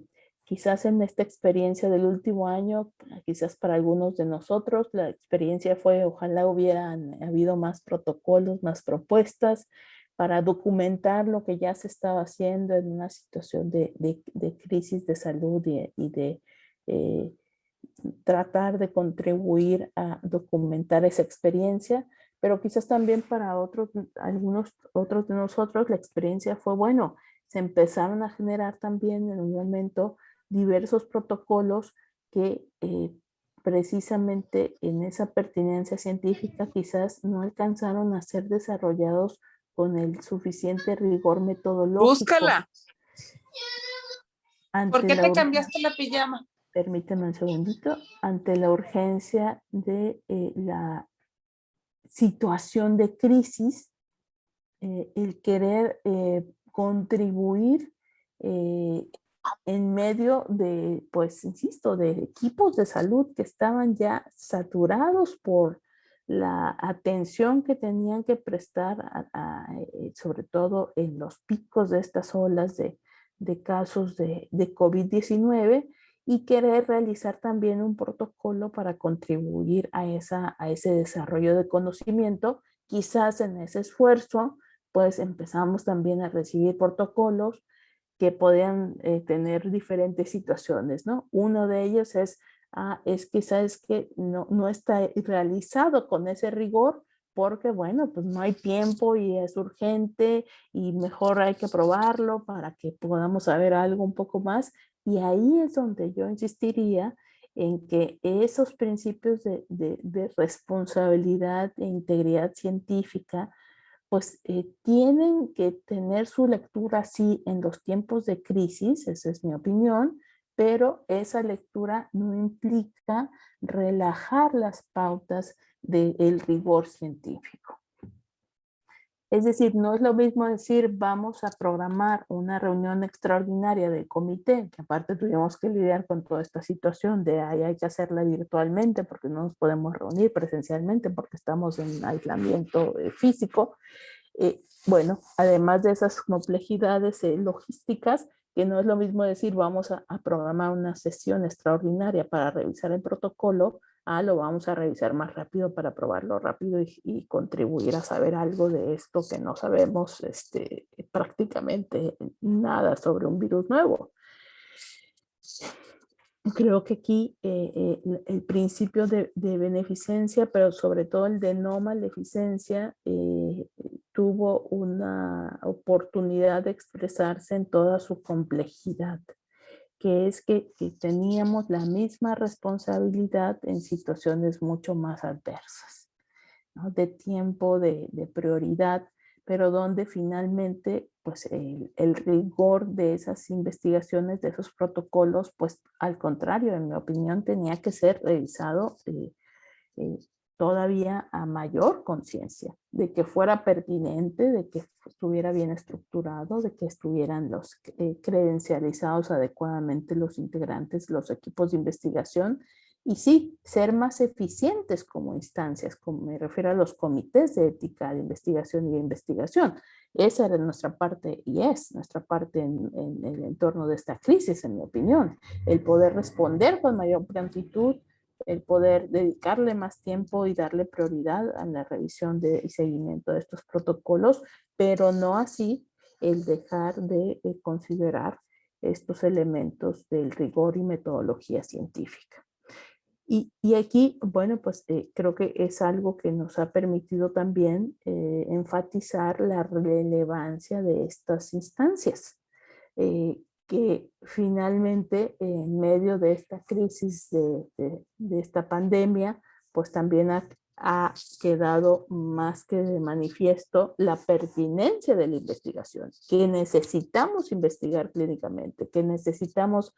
Quizás en esta experiencia del último año, quizás para algunos de nosotros, la experiencia fue, ojalá hubieran habido más protocolos, más propuestas para documentar lo que ya se estaba haciendo en una situación de crisis de salud y de tratar de contribuir a documentar esa experiencia, pero quizás también para otros, algunos otros de nosotros, la experiencia fue, bueno, se empezaron a generar también en un momento diversos protocolos que precisamente en esa pertinencia científica quizás no alcanzaron a ser desarrollados con el suficiente rigor metodológico. Búscala. ¿Por qué te cambiaste la pijama? Permíteme un segundito. Ante la urgencia de la situación de crisis, el querer contribuir en medio de, pues, insisto, de equipos de salud que estaban ya saturados por la atención que tenían que prestar, sobre todo en los picos de estas olas de casos de COVID-19, y querer realizar también un protocolo para contribuir a ese desarrollo de conocimiento. Quizás en ese esfuerzo, pues empezamos también a recibir protocolos que podían tener diferentes situaciones, ¿no? Uno de ellos es que sabes que no está realizado con ese rigor porque, bueno, pues no hay tiempo y es urgente y mejor hay que probarlo para que podamos saber algo un poco más. Y ahí es donde yo insistiría en que esos principios de responsabilidad e integridad científica pues tienen que tener su lectura sí en los tiempos de crisis, esa es mi opinión, pero esa lectura no implica relajar las pautas del rigor científico. Es decir, no es lo mismo decir vamos a programar una reunión extraordinaria del comité, que aparte tuvimos que lidiar con toda esta situación de ahí hay que hacerla virtualmente porque no nos podemos reunir presencialmente porque estamos en aislamiento físico. Bueno, además de esas complejidades logísticas, que no es lo mismo decir vamos a programar una sesión extraordinaria para revisar el protocolo, lo vamos a revisar más rápido para probarlo rápido y contribuir a saber algo de esto que no sabemos prácticamente nada sobre un virus nuevo. creo que aquí el principio de beneficencia, pero sobre todo el de no maleficencia, tuvo una oportunidad de expresarse en toda su complejidad, que es que teníamos la misma responsabilidad en situaciones mucho más adversas, ¿no? De tiempo, de prioridad, pero donde finalmente pues el rigor de esas investigaciones, de esos protocolos, pues al contrario, en mi opinión, tenía que ser revisado eh, todavía a mayor conciencia, de que fuera pertinente, de que estuviera bien estructurado, de que estuvieran los credencializados adecuadamente los integrantes, los equipos de investigación, y sí, ser más eficientes como instancias, como me refiero a los comités de ética de investigación y de investigación. Esa era nuestra parte y es nuestra parte en el entorno de esta crisis, en mi opinión. El poder responder con mayor prontitud, el poder dedicarle más tiempo y darle prioridad a la revisión y seguimiento de estos protocolos, pero no así el dejar de considerar estos elementos del rigor y metodología científica. Y aquí, bueno, pues creo que es algo que nos ha permitido también enfatizar la relevancia de estas instancias, que finalmente en medio de esta crisis, de esta pandemia, pues también ha quedado más que de manifiesto la pertinencia de la investigación, que necesitamos investigar clínicamente, que necesitamos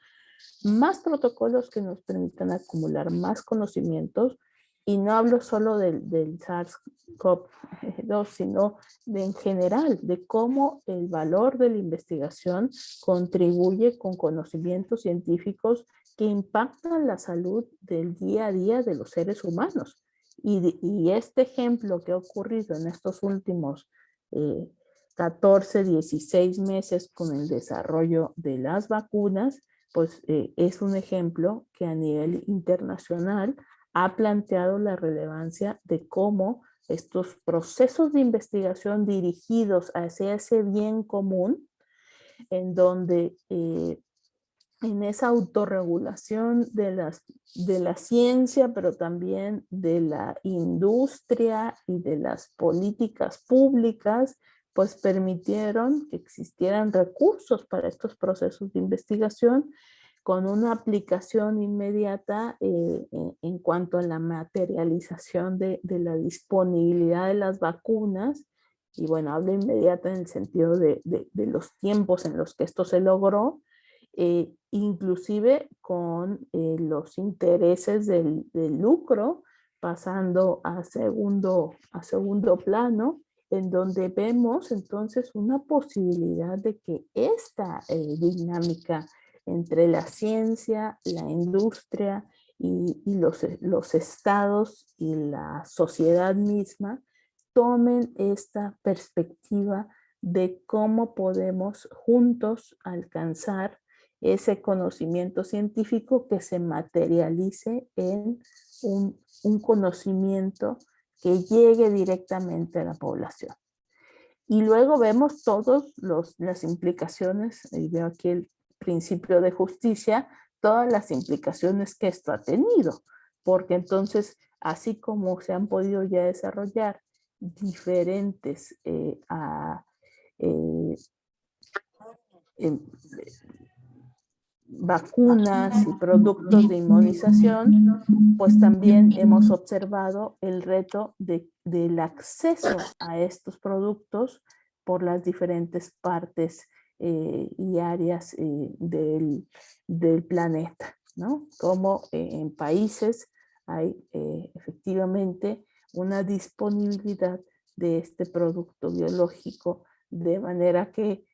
más protocolos que nos permitan acumular más conocimientos, y no hablo solo del SARS-CoV-2, sino en general, de cómo el valor de la investigación contribuye con conocimientos científicos que impactan la salud del día a día de los seres humanos. Y este ejemplo que ha ocurrido en estos últimos 14, 16 meses con el desarrollo de las vacunas, pues es un ejemplo que a nivel internacional ha planteado la relevancia de cómo estos procesos de investigación dirigidos hacia ese bien común, en donde en esa autorregulación de la ciencia, pero también de la industria y de las políticas públicas, pues permitieron que existieran recursos para estos procesos de investigación con una aplicación inmediata en cuanto a la materialización de la disponibilidad de las vacunas. Y bueno, hablo inmediata en el sentido de los tiempos en los que esto se logró, inclusive con los intereses del lucro pasando a segundo plano, en donde vemos entonces una posibilidad de que esta dinámica entre la ciencia, la industria y los estados y la sociedad misma tomen esta perspectiva de cómo podemos juntos alcanzar ese conocimiento científico que se materialice en un conocimiento que llegue directamente a la población. Y luego vemos todas las implicaciones, y veo aquí el principio de justicia, todas las implicaciones que esto ha tenido, porque entonces, así como se han podido ya desarrollar diferentes eh, vacunas y productos de inmunización, pues también hemos observado el reto del acceso a estos productos por las diferentes partes y áreas del planeta, ¿no? Como en países hay efectivamente una disponibilidad de este producto biológico, de manera que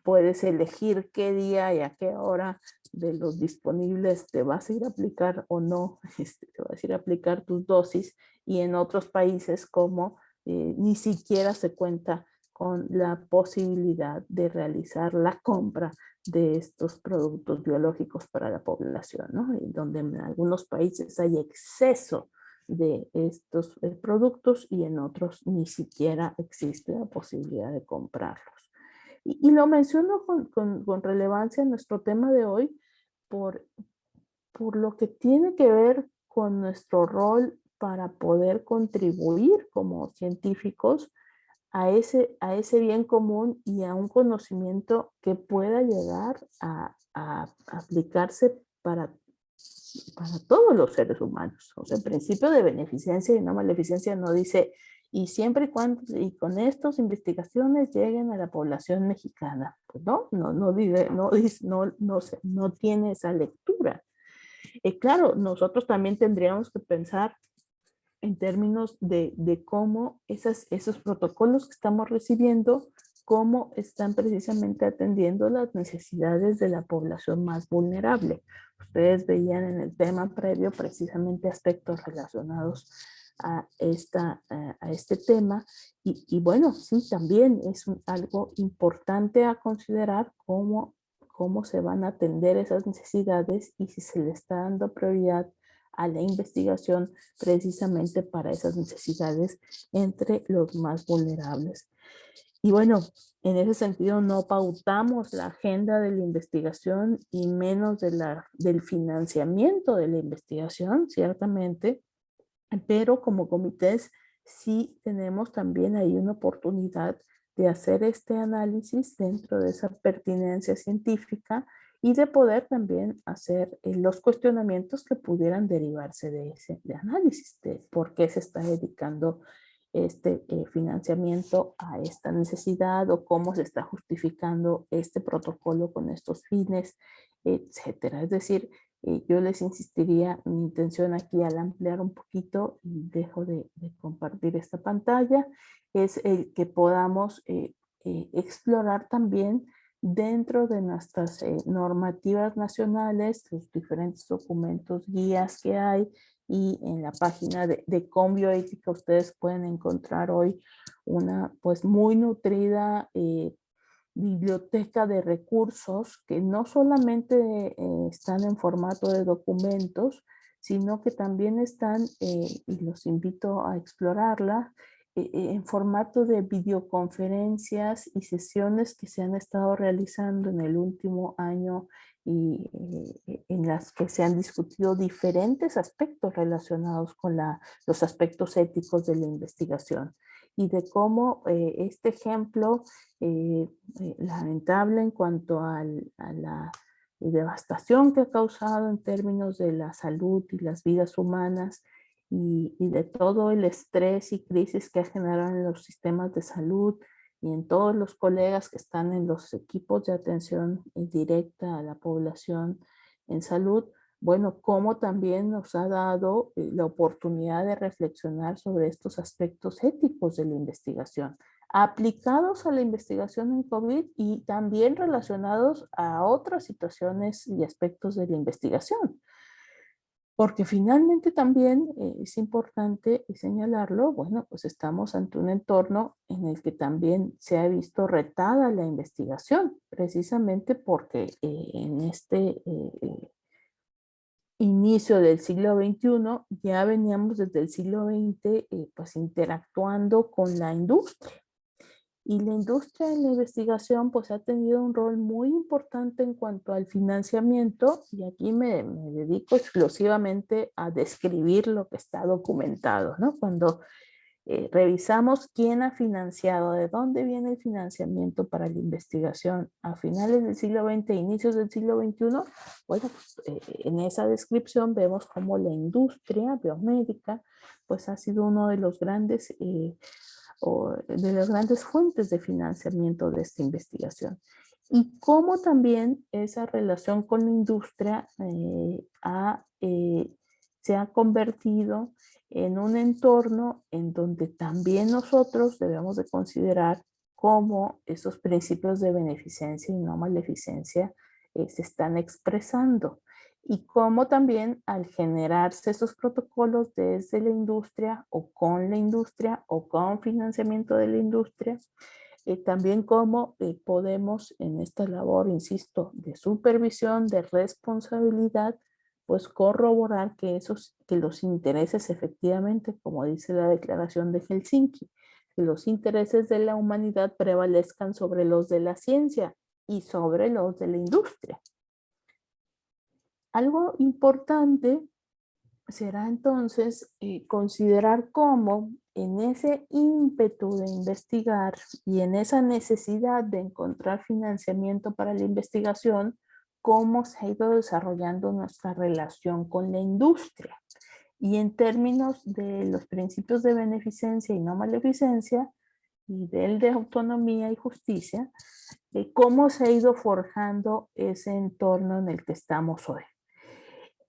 puedes elegir qué día y a qué hora de los disponibles te vas a ir a aplicar o no, te vas a ir a aplicar tus dosis, y en otros países como ni siquiera se cuenta con la posibilidad de realizar la compra de estos productos biológicos para la población, ¿no? Y donde en algunos países hay exceso de estos productos y en otros ni siquiera existe la posibilidad de comprarlos. Y lo menciono con relevancia en nuestro tema de hoy por, por lo que tiene que ver con nuestro rol para poder contribuir como científicos a ese bien común y a un conocimiento que pueda llegar a aplicarse para todos los seres humanos. O sea, el principio de beneficencia y no maleficencia no dice, y siempre y cuando, y con estas investigaciones lleguen a la población mexicana. Pues no tiene esa lectura. Claro, nosotros también tendríamos que pensar en términos de cómo esos protocolos que estamos recibiendo, cómo están precisamente atendiendo las necesidades de la población más vulnerable. Ustedes veían en el tema previo precisamente aspectos relacionados a este tema y bueno, sí, también es algo importante a considerar cómo se van a atender esas necesidades y si se le está dando prioridad a la investigación precisamente para esas necesidades entre los más vulnerables. Y bueno, en ese sentido no pautamos la agenda de la investigación y menos del financiamiento de la investigación, ciertamente, pero como comités sí tenemos también ahí una oportunidad de hacer este análisis dentro de esa pertinencia científica y de poder también hacer los cuestionamientos que pudieran derivarse de ese análisis, de por qué se está dedicando este financiamiento a esta necesidad o cómo se está justificando este protocolo con estos fines, etcétera. Es decir, yo les insistiría, mi intención aquí al ampliar un poquito, y dejo de compartir esta pantalla, es el que podamos explorar también dentro de nuestras normativas nacionales, los diferentes documentos, guías que hay, y en la página de Conbioética ustedes pueden encontrar hoy una pues muy nutrida biblioteca de recursos que no solamente están en formato de documentos, sino que también están, y los invito a explorarla, en formato de videoconferencias y sesiones que se han estado realizando en el último año y en las que se han discutido diferentes aspectos relacionados con los aspectos éticos de la investigación y de cómo este ejemplo lamentable en cuanto a la devastación que ha causado en términos de la salud y las vidas humanas y de todo el estrés y crisis que ha generado en los sistemas de salud y en todos los colegas que están en los equipos de atención directa a la población en salud, bueno, cómo también nos ha dado la oportunidad de reflexionar sobre estos aspectos éticos de la investigación, aplicados a la investigación en COVID y también relacionados a otras situaciones y aspectos de la investigación. Porque finalmente también es importante señalarlo, bueno, pues estamos ante un entorno en el que también se ha visto retada la investigación, precisamente porque en este inicio del siglo XXI ya veníamos desde el siglo XX pues interactuando con la industria. Y la industria de la investigación pues ha tenido un rol muy importante en cuanto al financiamiento y aquí me dedico exclusivamente a describir lo que está documentado, ¿no? Cuando revisamos quién ha financiado, de dónde viene el financiamiento para la investigación a finales del siglo XX, inicios del siglo XXI, bueno, pues, en esa descripción vemos cómo la industria biomédica pues ha sido uno de los grandes o de las grandes fuentes de financiamiento de esta investigación. Y cómo también esa relación con la industria se ha convertido en un entorno en donde también nosotros debemos de considerar cómo esos principios de beneficencia y no maleficencia se están expresando y cómo también al generarse esos protocolos desde la industria o con financiamiento de la industria, también cómo podemos en esta labor, insisto, de supervisión, de responsabilidad, pues corroborar que los intereses efectivamente, como dice la Declaración de Helsinki, que los intereses de la humanidad prevalezcan sobre los de la ciencia y sobre los de la industria. algo importante será entonces considerar cómo en ese ímpetu de investigar y en esa necesidad de encontrar financiamiento para la investigación, cómo se ha ido desarrollando nuestra relación con la industria. Y en términos de los principios de beneficencia y no maleficencia, y del de autonomía y justicia, de cómo se ha ido forjando ese entorno en el que estamos hoy.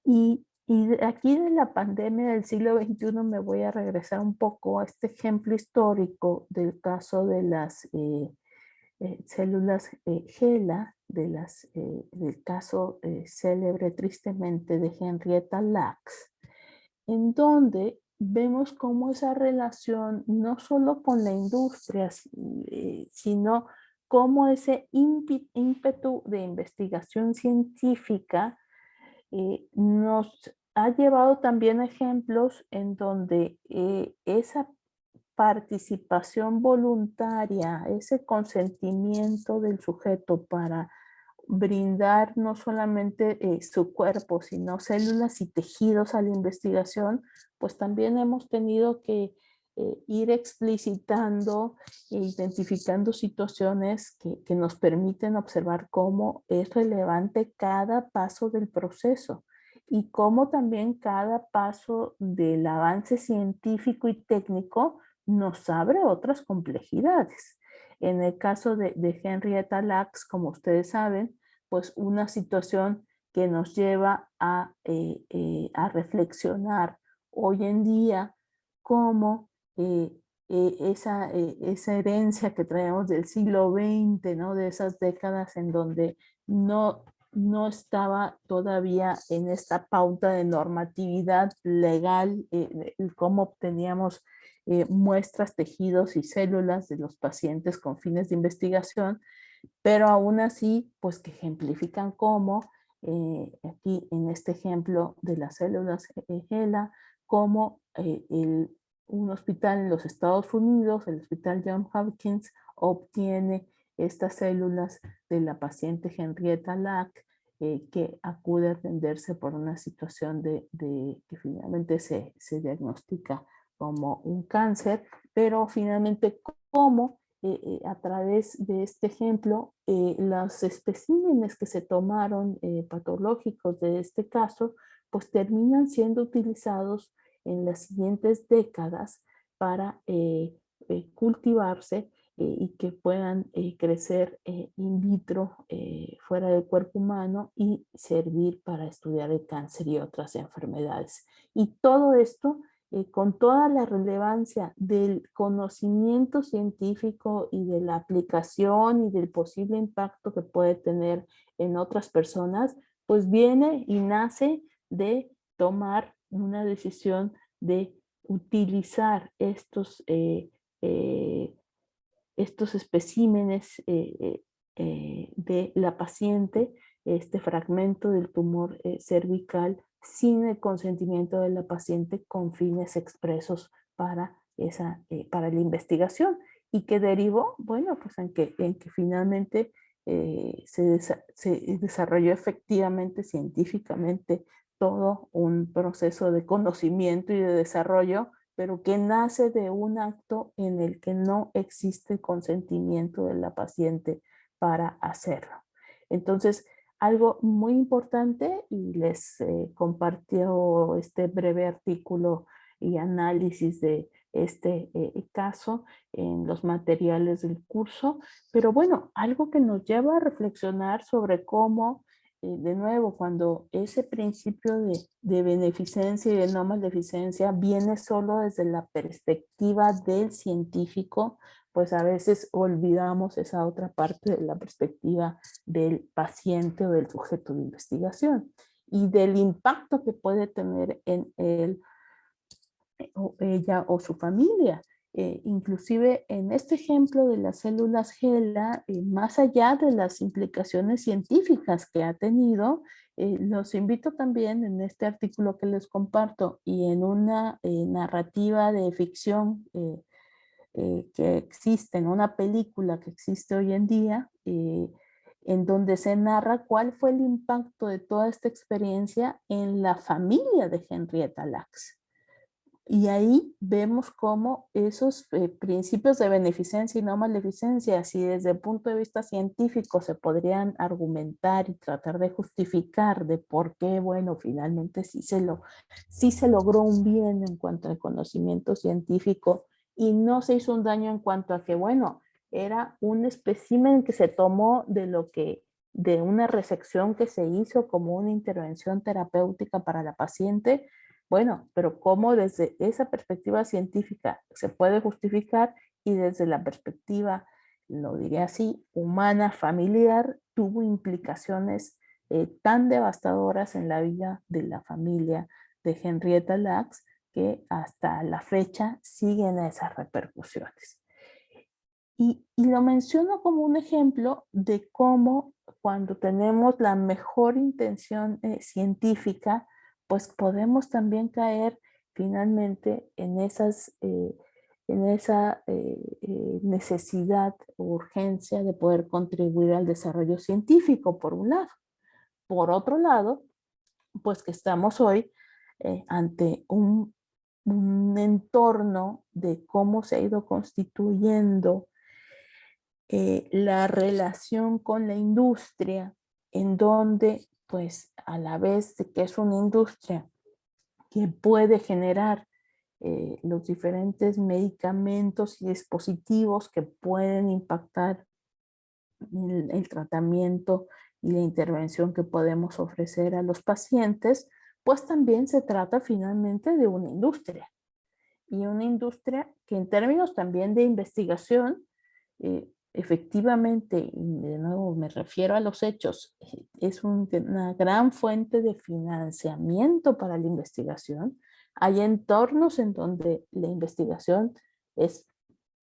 Y aquí de la pandemia del siglo XXI me voy a regresar un poco a este ejemplo histórico del caso de las células HeLa, del caso célebre tristemente de Henrietta Lacks, en donde vemos cómo esa relación no solo con la industria, sino cómo ese ímpetu de investigación científica nos ha llevado también a ejemplos en donde esa participación voluntaria, ese consentimiento del sujeto para brindar no solamente su cuerpo, sino células y tejidos a la investigación, pues también hemos tenido que ir explicitando e identificando situaciones que nos permiten observar cómo es relevante cada paso del proceso y cómo también cada paso del avance científico y técnico nos abre otras complejidades. En el caso de Henrietta Lacks, como ustedes saben, pues una situación que nos lleva a reflexionar hoy en día cómo esa herencia que traemos del siglo XX, ¿no? De esas décadas en donde no estaba todavía en esta pauta de normatividad legal, cómo obteníamos muestras, tejidos y células de los pacientes con fines de investigación, pero aún así, pues que ejemplifican cómo, aquí en este ejemplo de las células HeLa, cómo un hospital en los Estados Unidos, el Hospital Johns Hopkins, obtiene estas células de la paciente Henrietta Lack, que acude a atenderse por una situación que finalmente se diagnostica como un cáncer, pero finalmente cómo a través de este ejemplo, los especímenes que se tomaron patológicos de este caso, pues terminan siendo utilizados en las siguientes décadas para cultivarse y que puedan crecer in vitro fuera del cuerpo humano y servir para estudiar el cáncer y otras enfermedades. Y todo esto con toda la relevancia del conocimiento científico y de la aplicación y del posible impacto que puede tener en otras personas, pues viene y nace de tomar una decisión de utilizar estos especímenes de la paciente, este fragmento del tumor cervical, sin el consentimiento de la paciente con fines expresos para la investigación y que derivó, bueno, pues en que finalmente se desarrolló efectivamente, científicamente, todo un proceso de conocimiento y de desarrollo, pero que nace de un acto en el que no existe consentimiento de la paciente para hacerlo. Entonces, algo muy importante, y les compartió este breve artículo y análisis de este caso en los materiales del curso, pero bueno, algo que nos lleva a reflexionar sobre cómo, de nuevo, cuando ese principio de beneficencia y de no maleficencia viene solo desde la perspectiva del científico, pues a veces olvidamos esa otra parte de la perspectiva del paciente o del sujeto de investigación y del impacto que puede tener en él o ella o su familia. Inclusive en este ejemplo de las células HeLa, más allá de las implicaciones científicas que ha tenido, los invito también en este artículo que les comparto y en una narrativa de ficción que existe, en una película que existe hoy en día, en donde se narra cuál fue el impacto de toda esta experiencia en la familia de Henrietta Lacks. Y ahí vemos cómo esos principios de beneficencia y no maleficencia, si desde el punto de vista científico se podrían argumentar y tratar de justificar de por qué, bueno, finalmente sí se logró un bien en cuanto al conocimiento científico y no se hizo un daño en cuanto a que, bueno, era un espécimen que se tomó de una resección que se hizo como una intervención terapéutica para la paciente. Bueno, pero cómo desde esa perspectiva científica se puede justificar y desde la perspectiva, lo diré así, humana, familiar, tuvo implicaciones tan devastadoras en la vida de la familia de Henrietta Lacks que hasta la fecha siguen esas repercusiones. Y lo menciono como un ejemplo de cómo cuando tenemos la mejor intención científica, pues podemos también caer finalmente en esa necesidad o urgencia de poder contribuir al desarrollo científico, por un lado. Por otro lado, pues que estamos hoy ante un entorno de cómo se ha ido constituyendo la relación con la industria, en donde, pues, a la vez de que es una industria que puede generar los diferentes medicamentos y dispositivos que pueden impactar el tratamiento y la intervención que podemos ofrecer a los pacientes, pues también se trata finalmente de una industria. Y una industria que en términos también de investigación, efectivamente, y de nuevo me refiero a los hechos, es una gran fuente de financiamiento para la investigación. Hay entornos en donde la investigación es,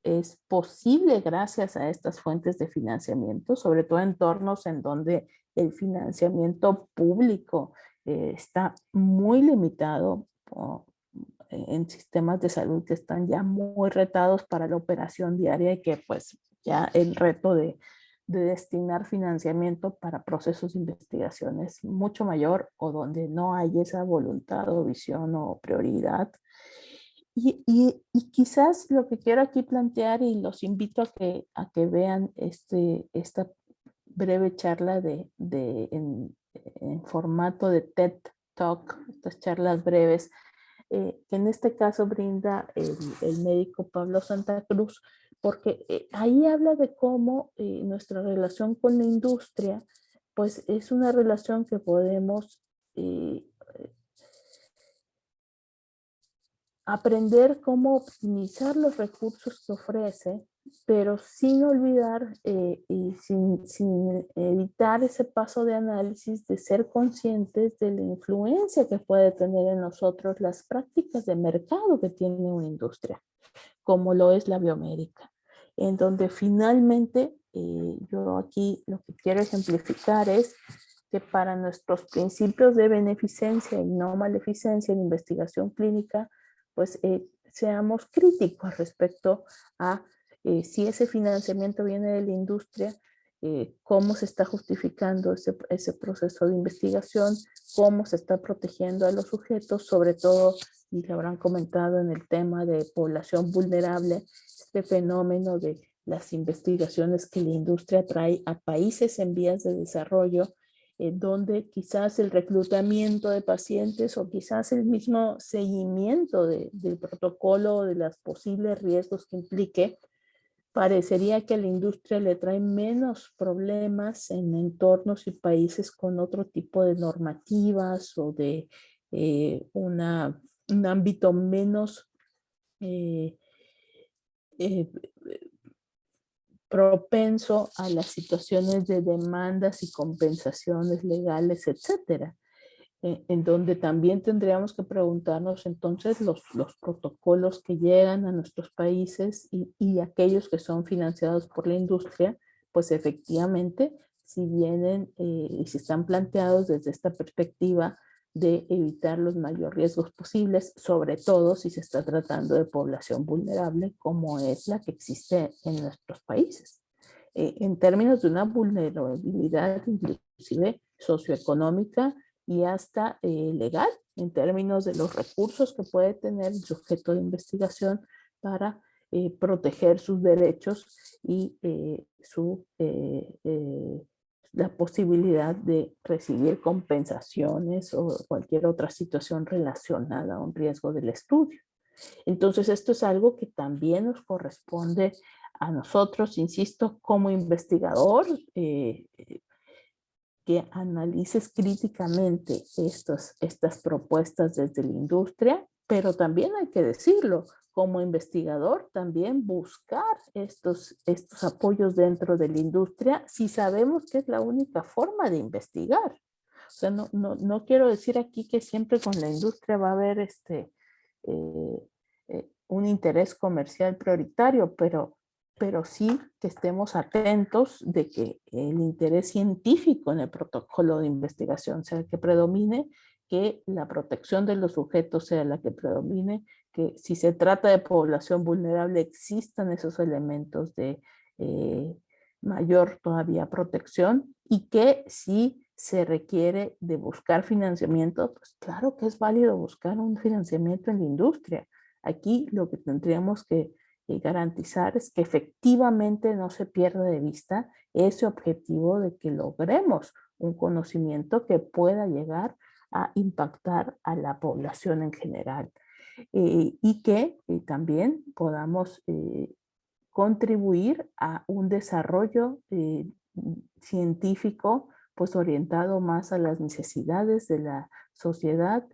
es posible gracias a estas fuentes de financiamiento, sobre todo entornos en donde el financiamiento público está muy limitado en sistemas de salud que están ya muy retados para la operación diaria y que pues ya el reto de destinar financiamiento para procesos de investigación es mucho mayor o donde no hay esa voluntad o visión o prioridad. Y quizás lo que quiero aquí plantear y los invito a que vean esta breve charla en formato de TED Talk, estas charlas breves, que en este caso brinda el médico Pablo Santa Cruz, porque ahí habla de cómo nuestra relación con la industria, pues es una relación que podemos aprender cómo optimizar los recursos que ofrece, pero sin olvidar y sin evitar ese paso de análisis de ser conscientes de la influencia que puede tener en nosotros las prácticas de mercado que tiene una industria, como lo es la biomédica, en donde finalmente yo aquí lo que quiero ejemplificar es que para nuestros principios de beneficencia y no maleficencia en investigación clínica, pues seamos críticos respecto a si ese financiamiento viene de la industria, cómo se está justificando ese proceso de investigación, cómo se está protegiendo a los sujetos, sobre todo, y lo habrán comentado en el tema de población vulnerable, este fenómeno de las investigaciones que la industria trae a países en vías de desarrollo, donde quizás el reclutamiento de pacientes o quizás el mismo seguimiento del protocolo o de los posibles riesgos que implique, parecería que a la industria le trae menos problemas en entornos y países con otro tipo de normativas o de un ámbito menos eh, eh, propenso a las situaciones de demandas y compensaciones legales, etcétera, en donde también tendríamos que preguntarnos entonces los protocolos que llegan a nuestros países y aquellos que son financiados por la industria, pues efectivamente, si vienen y si están planteados desde esta perspectiva de evitar los mayores riesgos posibles, sobre todo si se está tratando de población vulnerable como es la que existe en nuestros países. en términos de una vulnerabilidad inclusive socioeconómica y hasta legal, en términos de los recursos que puede tener el sujeto de investigación para proteger sus derechos y la posibilidad de recibir compensaciones o cualquier otra situación relacionada a un riesgo del estudio. Entonces, esto es algo que también nos corresponde a nosotros, insisto, como investigador, que analices críticamente estas propuestas desde la industria, pero también hay que decirlo, como investigador también buscar estos apoyos dentro de la industria si sabemos que es la única forma de investigar. O sea, no quiero decir aquí que siempre con la industria va a haber un interés comercial prioritario, pero sí que estemos atentos de que el interés científico en el protocolo de investigación sea el que predomine, que la protección de los sujetos sea la que predomine, que si se trata de población vulnerable existan esos elementos de mayor todavía protección y que si se requiere de buscar financiamiento, pues claro que es válido buscar un financiamiento en la industria. Aquí lo que tendríamos que garantizar es que efectivamente no se pierda de vista ese objetivo de que logremos un conocimiento que pueda llegar a impactar a la población en general y que también podamos contribuir a un desarrollo científico pues orientado más a las necesidades de la sociedad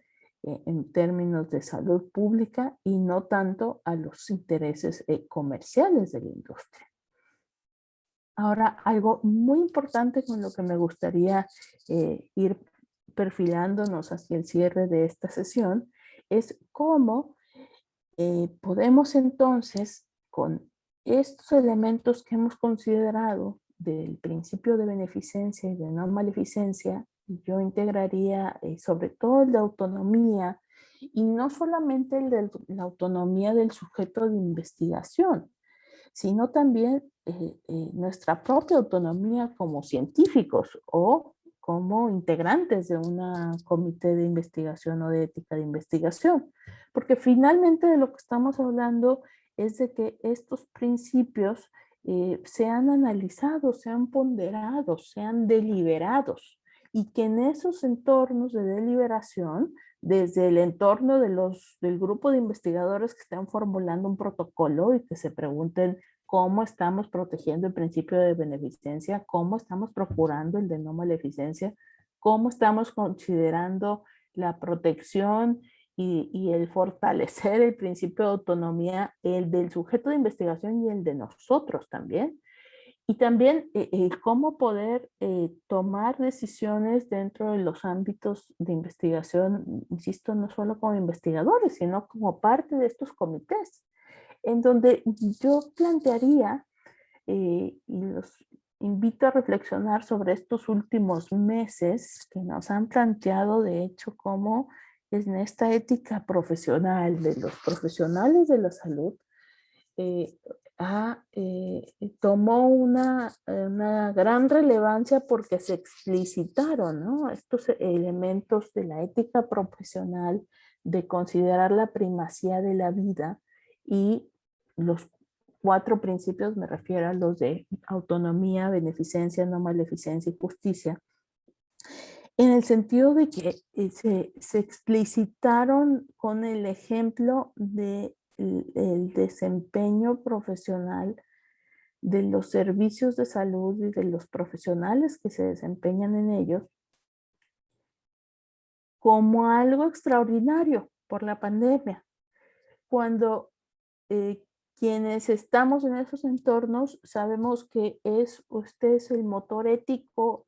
en términos de salud pública y no tanto a los intereses comerciales de la industria. Ahora, algo muy importante con lo que me gustaría ir perfilándonos hacia el cierre de esta sesión es cómo podemos entonces, con estos elementos que hemos considerado del principio de beneficencia y de no maleficencia, yo integraría sobre todo el de autonomía y no solamente el de la autonomía del sujeto de investigación, sino también nuestra propia autonomía como científicos o como integrantes de un comité de investigación o de ética de investigación. Porque finalmente de lo que estamos hablando es de que estos principios sean analizados, sean ponderados, sean deliberados y que en esos entornos de deliberación, desde el entorno del grupo de investigadores que están formulando un protocolo y que se pregunten cómo estamos protegiendo el principio de beneficencia, cómo estamos procurando el de no maleficencia, cómo estamos considerando la protección y el fortalecer el principio de autonomía, el del sujeto de investigación y el de nosotros también. Y también cómo poder tomar decisiones dentro de los ámbitos de investigación, insisto, no solo como investigadores, sino como parte de estos comités, en donde yo plantearía y los invito a reflexionar sobre estos últimos meses que nos han planteado, de hecho, cómo en esta ética profesional de los profesionales de la salud eh, tomó una gran relevancia porque se explicitaron, ¿no?, estos elementos de la ética profesional, de considerar la primacía de la vida y los 4 principios, me refiero a los de autonomía, beneficencia, no maleficencia y justicia, en el sentido de que se explicitaron con el ejemplo de el desempeño profesional de los servicios de salud y de los profesionales que se desempeñan en ellos como algo extraordinario por la pandemia. Cuando eh, quienes estamos en esos entornos sabemos que este es el motor ético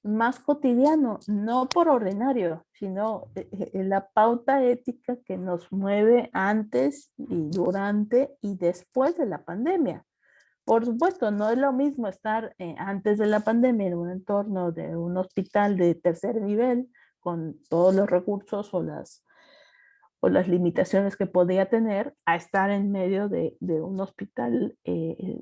más cotidiano, no por ordinario, sino la pauta ética que nos mueve antes y durante y después de la pandemia. Por supuesto, no es lo mismo estar antes de la pandemia en un entorno de un hospital de tercer nivel con todos los recursos o las limitaciones que podía tener a estar en medio de un hospital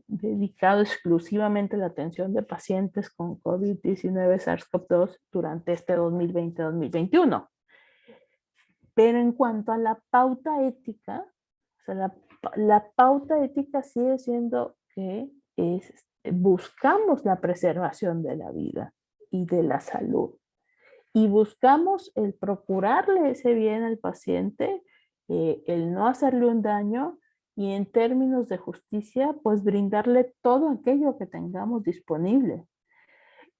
dedicado exclusivamente a la atención de pacientes con COVID-19 SARS-CoV-2 durante este 2020-2021. Pero en cuanto a la pauta ética, o sea, la pauta ética sigue siendo que buscamos la preservación de la vida y de la salud. Y buscamos el procurarle ese bien al paciente, el no hacerle un daño y en términos de justicia, pues brindarle todo aquello que tengamos disponible.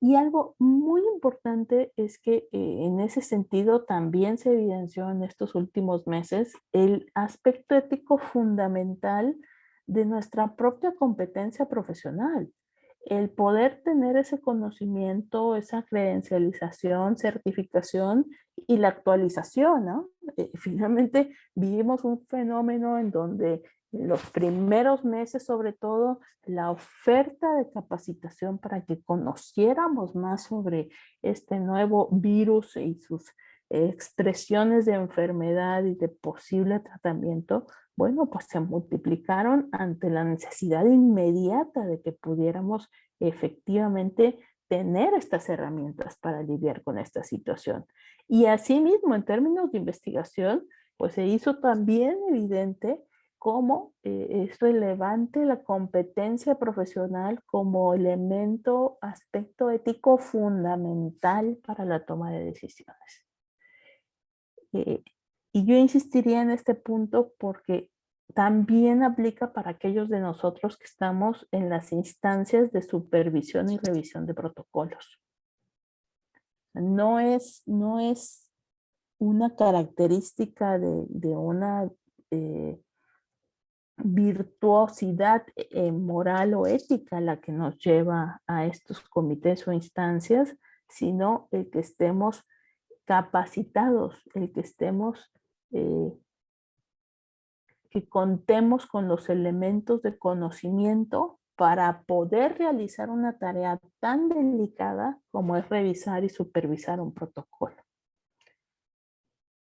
Y algo muy importante es que en ese sentido también se evidenció en estos últimos meses el aspecto ético fundamental de nuestra propia competencia profesional. El poder tener ese conocimiento, esa credencialización, certificación y la actualización, ¿no? Finalmente vivimos un fenómeno en donde en los primeros meses, sobre todo, la oferta de capacitación para que conociéramos más sobre este nuevo virus y sus expresiones de enfermedad y de posible tratamiento, bueno, pues se multiplicaron ante la necesidad inmediata de que pudiéramos efectivamente tener estas herramientas para lidiar con esta situación. Y asimismo, en términos de investigación, pues se hizo también evidente cómo es relevante la competencia profesional como elemento, aspecto ético fundamental para la toma de decisiones. Eh, y yo insistiría en este punto porque también aplica para aquellos de nosotros que estamos en las instancias de supervisión y revisión de protocolos. No es una característica de una virtuosidad moral o ética la que nos lleva a estos comités o instancias, sino el que estemos capacitados, el que estemos, que contemos con los elementos de conocimiento para poder realizar una tarea tan delicada como es revisar y supervisar un protocolo.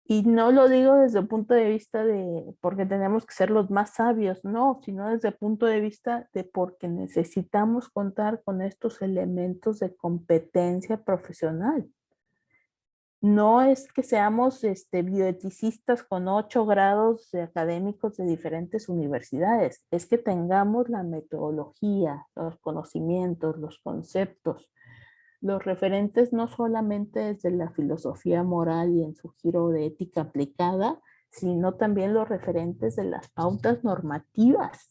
Y no lo digo desde el punto de vista de porque tenemos que ser los más sabios, no, sino desde el punto de vista de porque necesitamos contar con estos elementos de competencia profesional. No es que seamos bioeticistas con 8 grados académicos de diferentes universidades, es que tengamos la metodología, los conocimientos, los conceptos, los referentes no solamente desde la filosofía moral y en su giro de ética aplicada, sino también los referentes de las pautas normativas.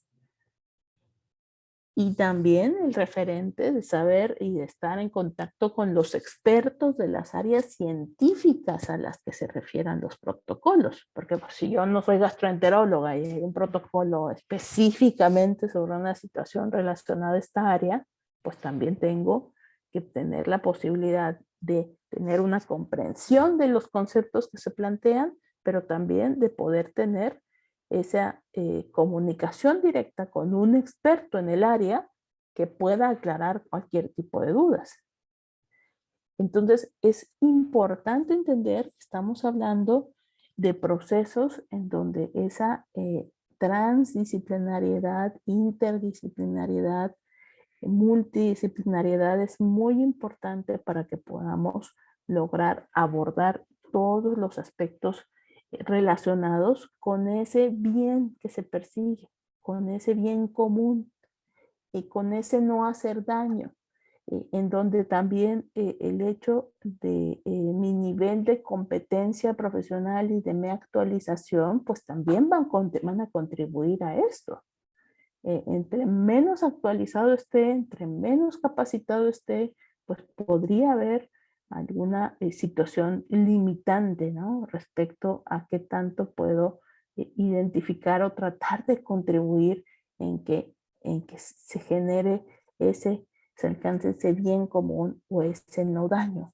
Y también el referente de saber y de estar en contacto con los expertos de las áreas científicas a las que se refieran los protocolos. Porque pues, si yo no soy gastroenteróloga y hay un protocolo específicamente sobre una situación relacionada a esta área, pues también tengo que tener la posibilidad de tener una comprensión de los conceptos que se plantean, pero también de poder tener esa comunicación directa con un experto en el área que pueda aclarar cualquier tipo de dudas. Entonces, es importante entender que estamos hablando de procesos en donde esa transdisciplinariedad, interdisciplinariedad, multidisciplinariedad es muy importante para que podamos lograr abordar todos los aspectos relacionados con ese bien que se persigue, con ese bien común y con ese no hacer daño, en donde también el hecho de mi nivel de competencia profesional y de mi actualización, pues también van a contribuir a esto. Entre menos actualizado esté, entre menos capacitado esté, pues podría haber alguna situación limitante, ¿no? Respecto a qué tanto puedo identificar o tratar de contribuir en que se genere se alcance ese bien común o ese no daño.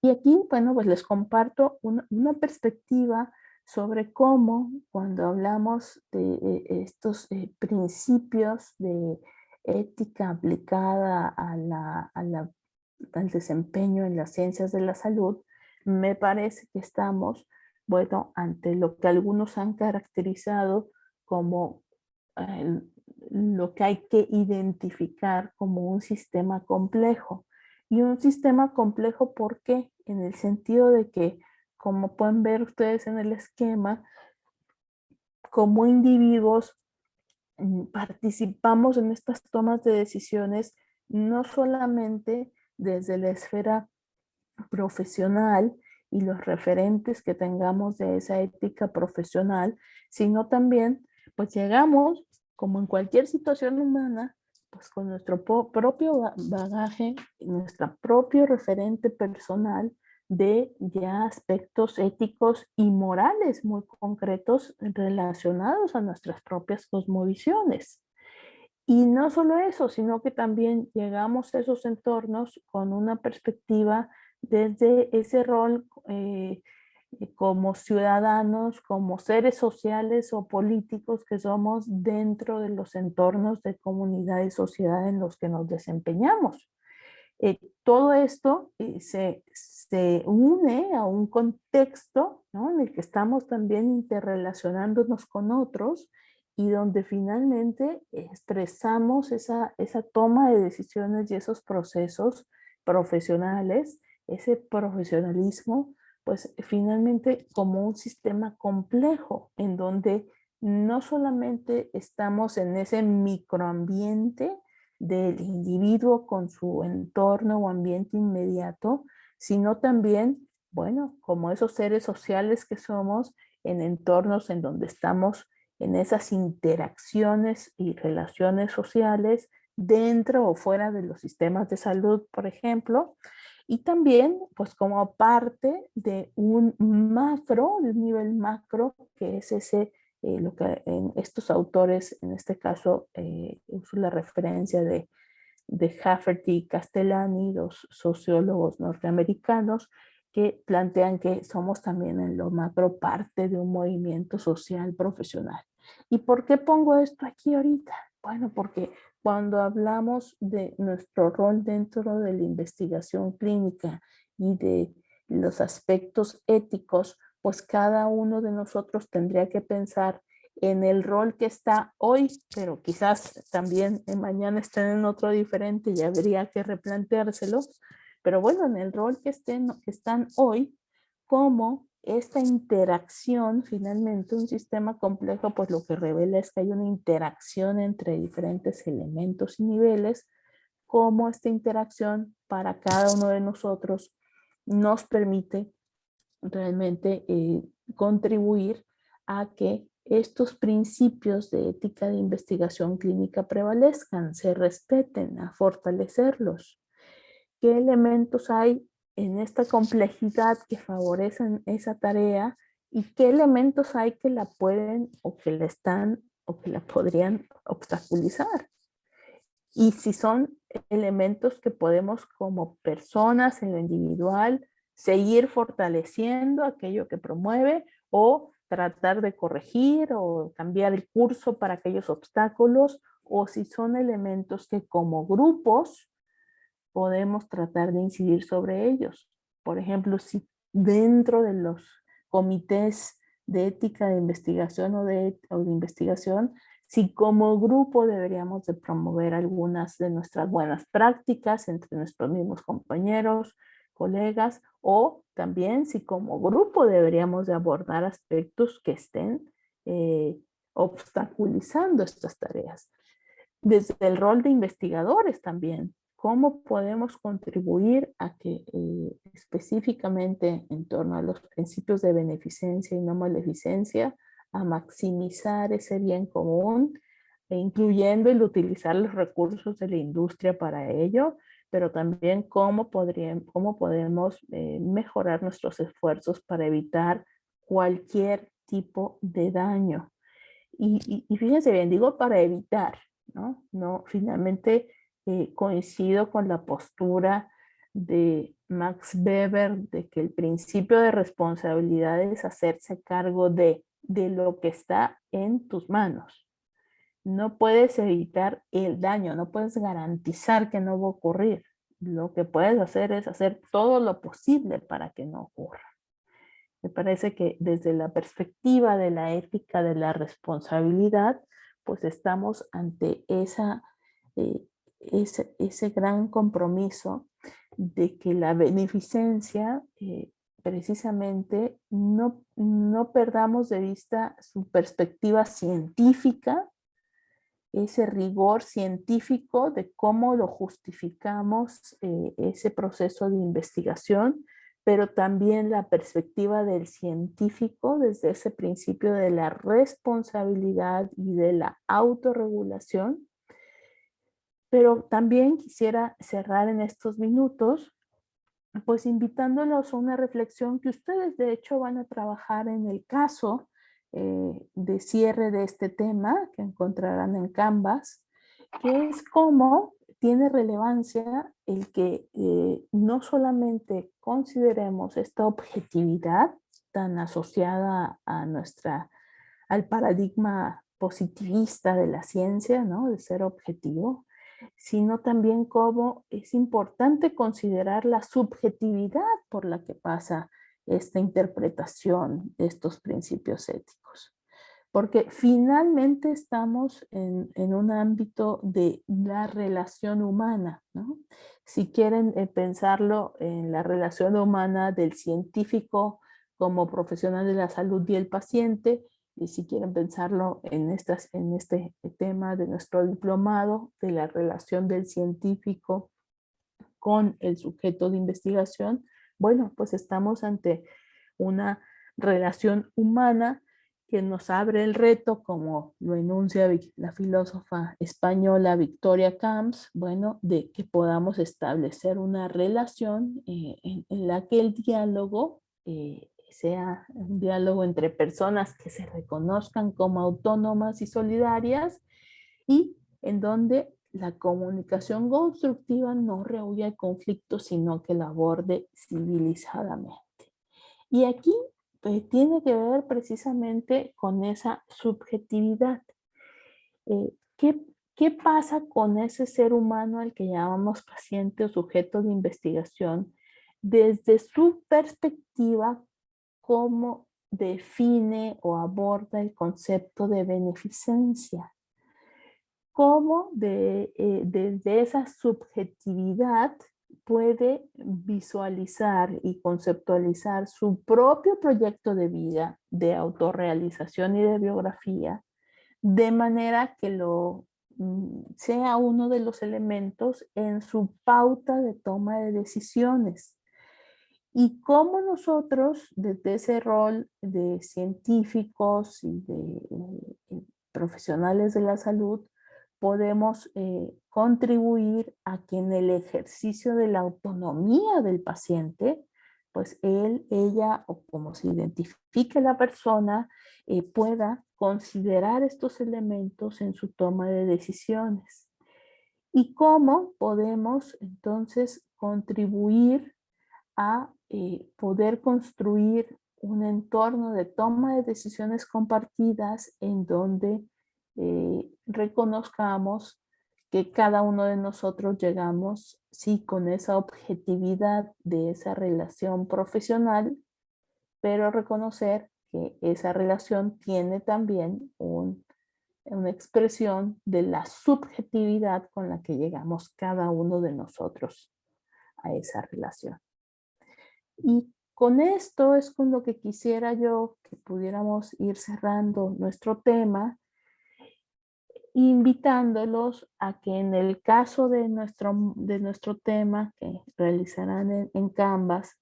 Y aquí, bueno, pues les comparto una perspectiva sobre cómo cuando hablamos de estos principios de ética aplicada al desempeño en las ciencias de la salud, me parece que estamos bueno, ante lo que algunos han caracterizado como eh, lo que hay que identificar como un sistema complejo. Y un sistema complejo, ¿por qué? En el sentido de que, como pueden ver ustedes en el esquema, como individuos participamos en estas tomas de decisiones no solamente desde la esfera profesional y los referentes que tengamos de esa ética profesional, sino también, pues llegamos, como en cualquier situación humana, pues con nuestro propio bagaje, nuestro propio referente personal de ya aspectos éticos y morales muy concretos relacionados a nuestras propias cosmovisiones. Y no solo eso, sino que también llegamos a esos entornos con una perspectiva desde ese rol como ciudadanos, como seres sociales o políticos que somos dentro de los entornos de comunidad y sociedad en los que nos desempeñamos. Todo esto se une a un contexto, ¿no?, en el que estamos también interrelacionándonos con otros y donde finalmente expresamos esa toma de decisiones y esos procesos profesionales, ese profesionalismo, pues finalmente como un sistema complejo en donde no solamente estamos en ese microambiente del individuo con su entorno o ambiente inmediato, sino también, bueno, como esos seres sociales que somos, en entornos en donde estamos en esas interacciones y relaciones sociales dentro o fuera de los sistemas de salud, por ejemplo, y también pues como parte de un macro, un nivel macro, que es ese lo que en estos autores, en este caso, uso la referencia de Rafferty y Castellani, dos sociólogos norteamericanos, que plantean que somos también en lo macro parte de un movimiento social profesional. ¿Y por qué pongo esto aquí ahorita? Bueno, porque cuando hablamos de nuestro rol dentro de la investigación clínica y de los aspectos éticos, pues cada uno de nosotros tendría que pensar en el rol que está hoy, pero quizás también mañana estén en otro diferente y habría que replanteárselo. Pero bueno, en el rol que están hoy, como esta interacción, finalmente un sistema complejo, pues lo que revela es que hay una interacción entre diferentes elementos y niveles, cómo esta interacción para cada uno de nosotros nos permite realmente contribuir a que estos principios de ética de investigación clínica prevalezcan, se respeten, a fortalecerlos. ¿Qué elementos hay en esta complejidad que favorecen esa tarea y qué elementos hay que la pueden o que la están o que la podrían obstaculizar? Y si son elementos que podemos como personas en lo individual seguir fortaleciendo aquello que promueve o tratar de corregir o cambiar el curso para aquellos obstáculos, o si son elementos que como grupos podemos tratar de incidir sobre ellos. Por ejemplo, si dentro de los comités de ética de investigación o de investigación, si como grupo deberíamos de promover algunas de nuestras buenas prácticas entre nuestros mismos compañeros, colegas, o también si como grupo deberíamos de abordar aspectos que estén obstaculizando estas tareas. Desde el rol de investigadores también, ¿cómo podemos contribuir a que específicamente en torno a los principios de beneficencia y no maleficencia, a maximizar ese bien común, incluyendo el utilizar los recursos de la industria para ello, pero también cómo podemos mejorar nuestros esfuerzos para evitar cualquier tipo de daño? Y fíjense bien, digo para evitar, ¿no? No, finalmente coincido con la postura de Max Weber de que el principio de responsabilidad es hacerse cargo de lo que está en tus manos. No puedes evitar el daño, no puedes garantizar que no va a ocurrir. Lo que puedes hacer es hacer todo lo posible para que no ocurra. Me parece que desde la perspectiva de la ética de la responsabilidad, pues estamos ante eh, ese gran compromiso de que la beneficencia precisamente no perdamos de vista su perspectiva científica, ese rigor científico de cómo lo justificamos ese proceso de investigación, pero también la perspectiva del científico desde ese principio de la responsabilidad y de la autorregulación. Pero también quisiera cerrar en estos minutos pues invitándolos a una reflexión que ustedes de hecho van a trabajar en el caso de cierre de este tema que encontrarán en Canvas, que es cómo tiene relevancia el que no solamente consideremos esta objetividad tan asociada a al paradigma positivista de la ciencia, ¿no? De ser objetivo, sino también cómo es importante considerar la subjetividad por la que pasa esta interpretación de estos principios éticos. Porque finalmente estamos en un ámbito de la relación humana, ¿no? Si quieren pensarlo en la relación humana del científico como profesional de la salud y el paciente, y si quieren pensarlo en este tema de nuestro diplomado, de la relación del científico con el sujeto de investigación, bueno, pues estamos ante una relación humana que nos abre el reto, como lo enuncia la filósofa española Victoria Camps, bueno, de que podamos establecer una relación en la que el diálogo sea un diálogo entre personas que se reconozcan como autónomas y solidarias y en donde la comunicación constructiva no rehúye el conflicto, sino que lo aborde civilizadamente. Y aquí tiene que ver precisamente con esa subjetividad. ¿Qué, ¿Qué pasa con ese ser humano al que llamamos paciente o sujeto de investigación desde su perspectiva? ¿Cómo define o aborda el concepto de beneficencia? ¿Cómo desde esa subjetividad puede visualizar y conceptualizar su propio proyecto de vida, de autorrealización y de biografía, de manera que sea uno de los elementos en su pauta de toma de decisiones? Y cómo nosotros, desde ese rol de científicos y de profesionales de la salud, podemos contribuir a que en el ejercicio de la autonomía del paciente, pues él, ella o como se identifique la persona, pueda considerar estos elementos en su toma de decisiones. Y cómo podemos entonces contribuir a poder construir un entorno de toma de decisiones compartidas en donde reconozcamos que cada uno de nosotros llegamos, sí, con esa objetividad de esa relación profesional, pero reconocer que esa relación tiene también una expresión de la subjetividad con la que llegamos cada uno de nosotros a esa relación. Y con esto es con lo que quisiera yo que pudiéramos ir cerrando nuestro tema, invitándolos a que en el caso de nuestro tema que realizarán en Canvas,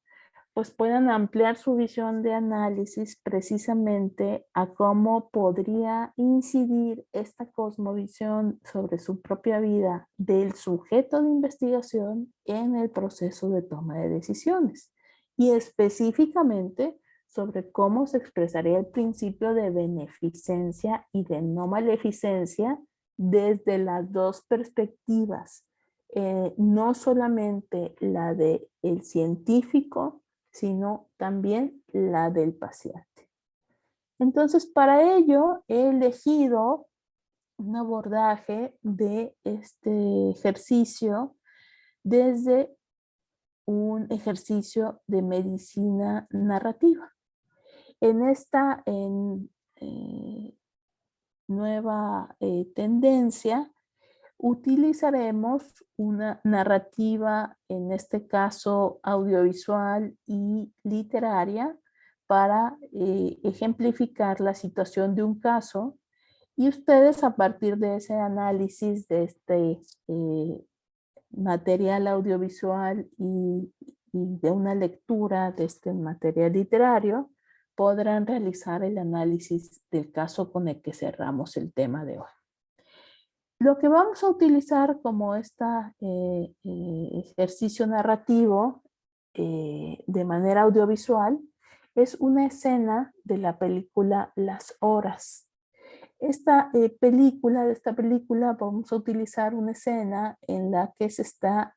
pues puedan ampliar su visión de análisis precisamente a cómo podría incidir esta cosmovisión sobre su propia vida del sujeto de investigación en el proceso de toma de decisiones y específicamente sobre cómo se expresaría el principio de beneficencia y de no maleficencia desde las dos perspectivas, no solamente la del científico, sino también la del paciente. Entonces, para ello he elegido un abordaje de este ejercicio desde un ejercicio de medicina narrativa. En esta nueva tendencia, utilizaremos una narrativa, en este caso audiovisual y literaria, para ejemplificar la situación de un caso, y ustedes, a partir de ese análisis de este material audiovisual y de una lectura de este material literario, podrán realizar el análisis del caso con el que cerramos el tema de hoy. Lo que vamos a utilizar como este ejercicio narrativo de manera audiovisual es una escena de la película Las Horas. De esta película vamos a utilizar una escena en la que se está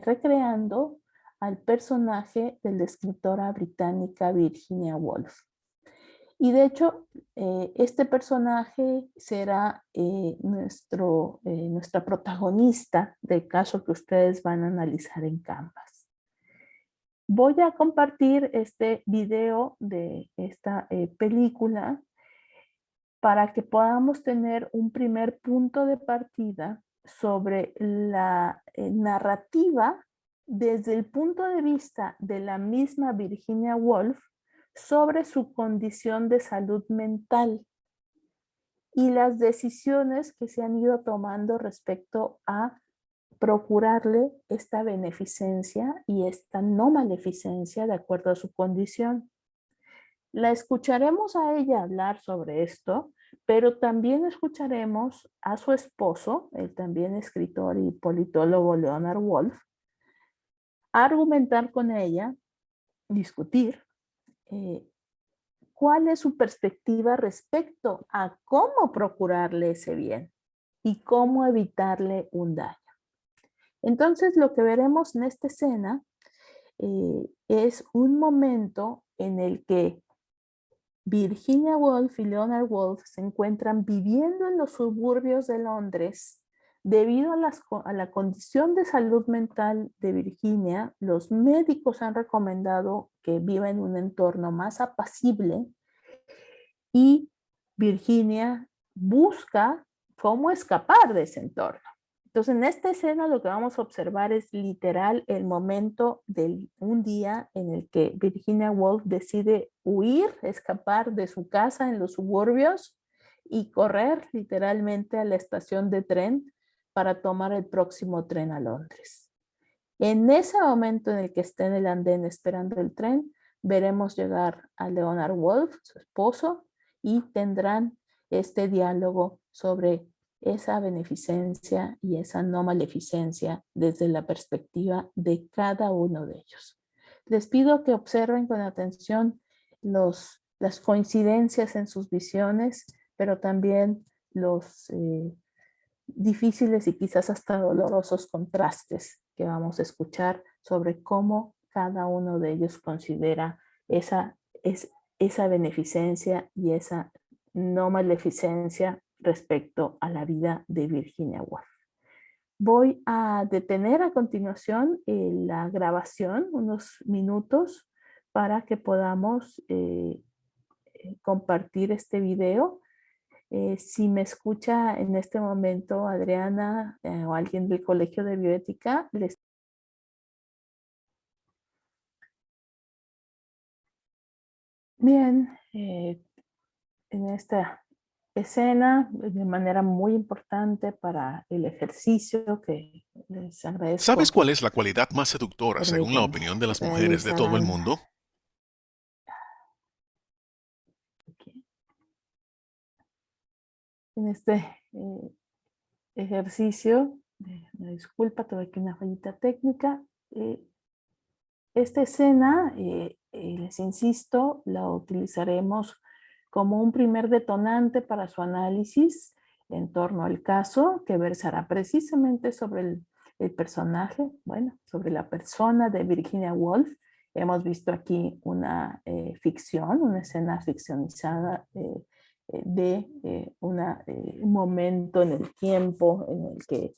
recreando al personaje de la escritora británica Virginia Woolf. Y de hecho, este personaje será nuestra protagonista del caso que ustedes van a analizar en Canvas. Voy a compartir este video de esta película para que podamos tener un primer punto de partida sobre la narrativa desde el punto de vista de la misma Virginia Woolf sobre su condición de salud mental y las decisiones que se han ido tomando respecto a procurarle esta beneficencia y esta no maleficencia de acuerdo a su condición. La escucharemos a ella hablar sobre esto, pero también escucharemos a su esposo, el también escritor y politólogo Leonard Woolf, argumentar con ella, discutir cuál es su perspectiva respecto a cómo procurarle ese bien y cómo evitarle un daño. Entonces, lo que veremos en esta escena es un momento en el que Virginia Woolf y Leonard Woolf se encuentran viviendo en los suburbios de Londres. Debido a la condición de salud mental de Virginia, los médicos han recomendado que viva en un entorno más apacible y Virginia busca cómo escapar de ese entorno. Entonces, en esta escena lo que vamos a observar es literal el momento de un día en el que Virginia Woolf decide huir, escapar de su casa en los suburbios y correr literalmente a la estación de tren para tomar el próximo tren a Londres. En ese momento en el que está en el andén esperando el tren, veremos llegar a Leonard Woolf, su esposo, y tendrán este diálogo sobre esa beneficencia y esa no maleficencia desde la perspectiva de cada uno de ellos. Les pido que observen con atención las coincidencias en sus visiones, pero también los difíciles y quizás hasta dolorosos contrastes que vamos a escuchar sobre cómo cada uno de ellos considera esa beneficencia y esa no maleficencia respecto a la vida de Virginia Woolf. Voy a detener a continuación la grabación unos minutos para que podamos compartir este video. Si me escucha en este momento Adriana o alguien del Colegio de Bioética, les... Bien, en esta escena, de manera muy importante para el ejercicio que les agradezco ¿Sabes cuál que es la cualidad más seductora según la permiten opinión de las mujeres de todo el realizarán mundo? aquí. En este ejercicio, me disculpa, tuve aquí una fallita técnica. Esta escena, les insisto, la utilizaremos como un primer detonante para su análisis en torno al caso, que versará precisamente sobre el personaje, bueno, sobre la persona de Virginia Woolf. Hemos visto aquí una ficción, una escena ficcionizada de un momento en el tiempo en el que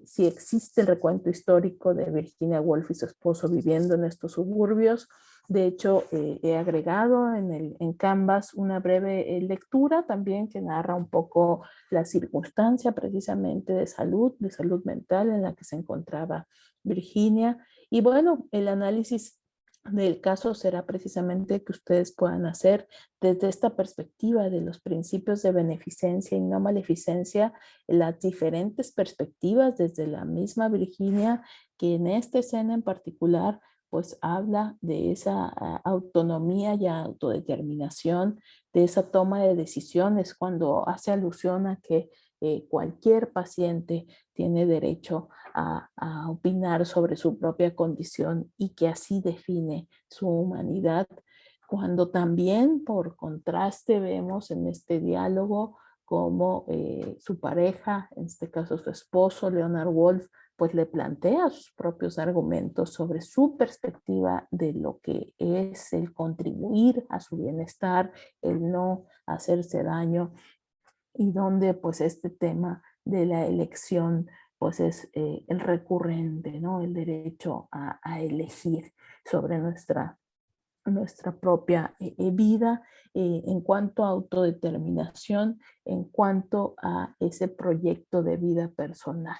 si existe el recuento histórico de Virginia Woolf y su esposo viviendo en estos suburbios. De hecho, he agregado en Canvas una breve lectura también que narra un poco la circunstancia precisamente de salud mental en la que se encontraba Virginia. Y bueno, el análisis del caso será precisamente que ustedes puedan hacer desde esta perspectiva de los principios de beneficencia y no maleficencia, las diferentes perspectivas desde la misma Virginia, que en esta escena en particular pues habla de esa autonomía y autodeterminación, de esa toma de decisiones cuando hace alusión a que cualquier paciente tiene derecho a opinar sobre su propia condición y que así define su humanidad, cuando también por contraste vemos en este diálogo como su pareja, en este caso su esposo, Leonard Woolf, pues le plantea sus propios argumentos sobre su perspectiva de lo que es el contribuir a su bienestar, el no hacerse daño, y donde pues este tema de la elección pues es el recurrente, ¿no? El derecho a elegir sobre nuestra propia vida en cuanto a autodeterminación, en cuanto a ese proyecto de vida personal.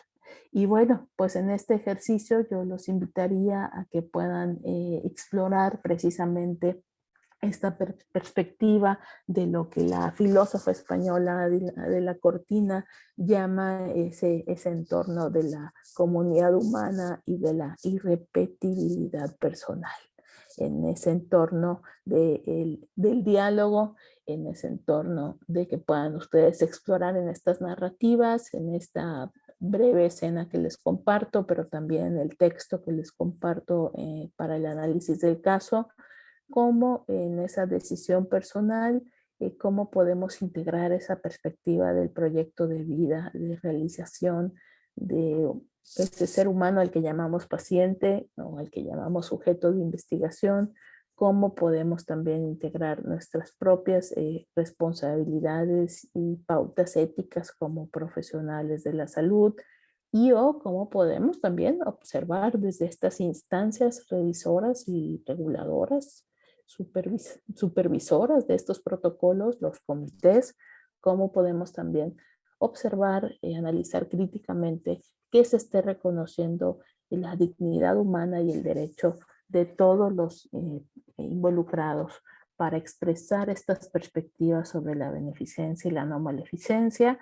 Y bueno, pues en este ejercicio yo los invitaría a que puedan explorar precisamente esta perspectiva de lo que la filósofa española de la Cortina llama ese entorno de la comunidad humana y de la irrepetibilidad personal. En ese entorno del diálogo, en ese entorno de que puedan ustedes explorar en estas narrativas, en esta breve escena que les comparto, pero también en el texto que les comparto para el análisis del caso, cómo en esa decisión personal, cómo podemos integrar esa perspectiva del proyecto de vida, de realización de este ser humano al que llamamos paciente o al que llamamos sujeto de investigación, cómo podemos también integrar nuestras propias responsabilidades y pautas éticas como profesionales de la salud, y o cómo podemos también observar desde estas instancias revisoras y reguladoras, supervisoras de estos protocolos, los comités, cómo podemos también observar y analizar críticamente que se esté reconociendo la dignidad humana y el derecho de todos los involucrados para expresar estas perspectivas sobre la beneficencia y la no maleficencia,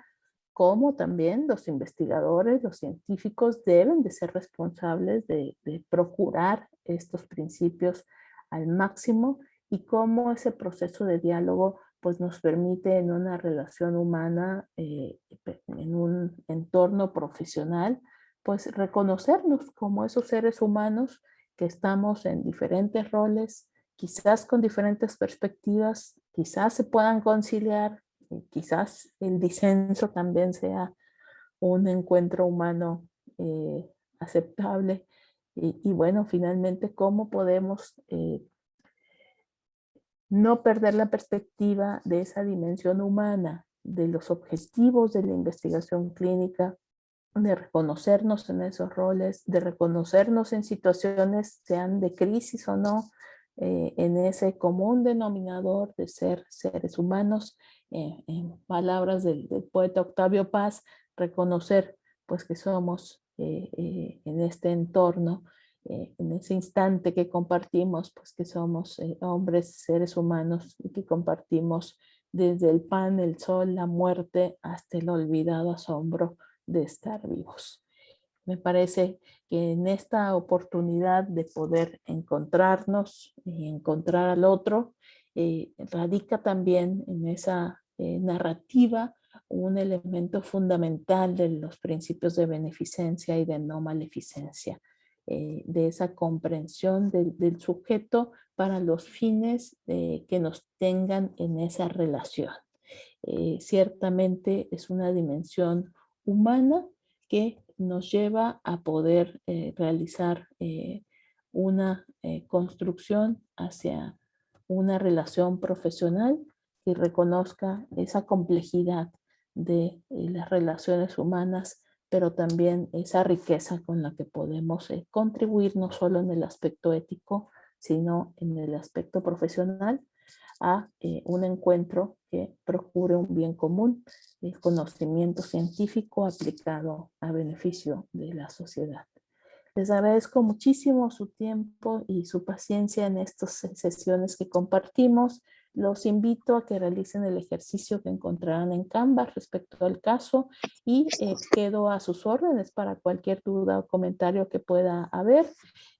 como también los investigadores, los científicos deben de ser responsables de procurar estos principios al máximo, y cómo ese proceso de diálogo pues nos permite en una relación humana, en un entorno profesional, pues reconocernos como esos seres humanos que estamos en diferentes roles, quizás con diferentes perspectivas, quizás se puedan conciliar, quizás el disenso también sea un encuentro humano aceptable. Y bueno, finalmente, ¿cómo podemos no perder la perspectiva de esa dimensión humana, de los objetivos de la investigación clínica, de reconocernos en esos roles, de reconocernos en situaciones, sean de crisis o no, en ese común denominador de ser seres humanos? En palabras del poeta Octavio Paz, reconocer pues que somos en este entorno, en ese instante que compartimos, pues que somos hombres, seres humanos, y que compartimos desde el pan, el sol, la muerte, hasta el olvidado asombro de estar vivos. Me parece que en esta oportunidad de poder encontrarnos y encontrar al otro, radica también en esa narrativa un elemento fundamental de los principios de beneficencia y de no maleficencia, de esa comprensión del sujeto para los fines que nos tengan en esa relación. Ciertamente es una dimensión humana que nos lleva a poder realizar una construcción hacia una relación profesional que reconozca esa complejidad de las relaciones humanas pero también esa riqueza con la que podemos contribuir no solo en el aspecto ético, sino en el aspecto profesional a un encuentro que procure un bien común, el conocimiento científico aplicado a beneficio de la sociedad. Les agradezco muchísimo su tiempo y su paciencia en estas sesiones que compartimos. Los invito a que realicen el ejercicio que encontrarán en Canva respecto al caso y quedo a sus órdenes para cualquier duda o comentario que pueda haber.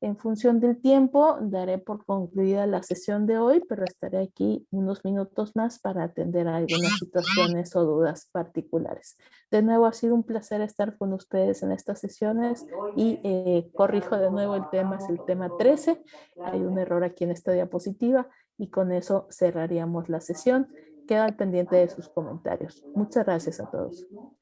En función del tiempo, daré por concluida la sesión de hoy, pero estaré aquí unos minutos más para atender a algunas situaciones o dudas particulares. De nuevo, ha sido un placer estar con ustedes en estas sesiones y corrijo de nuevo el tema, es el tema 13. Hay un error aquí en esta diapositiva y con eso cerraríamos la sesión. Queda al pendiente de sus comentarios. Muchas gracias a todos.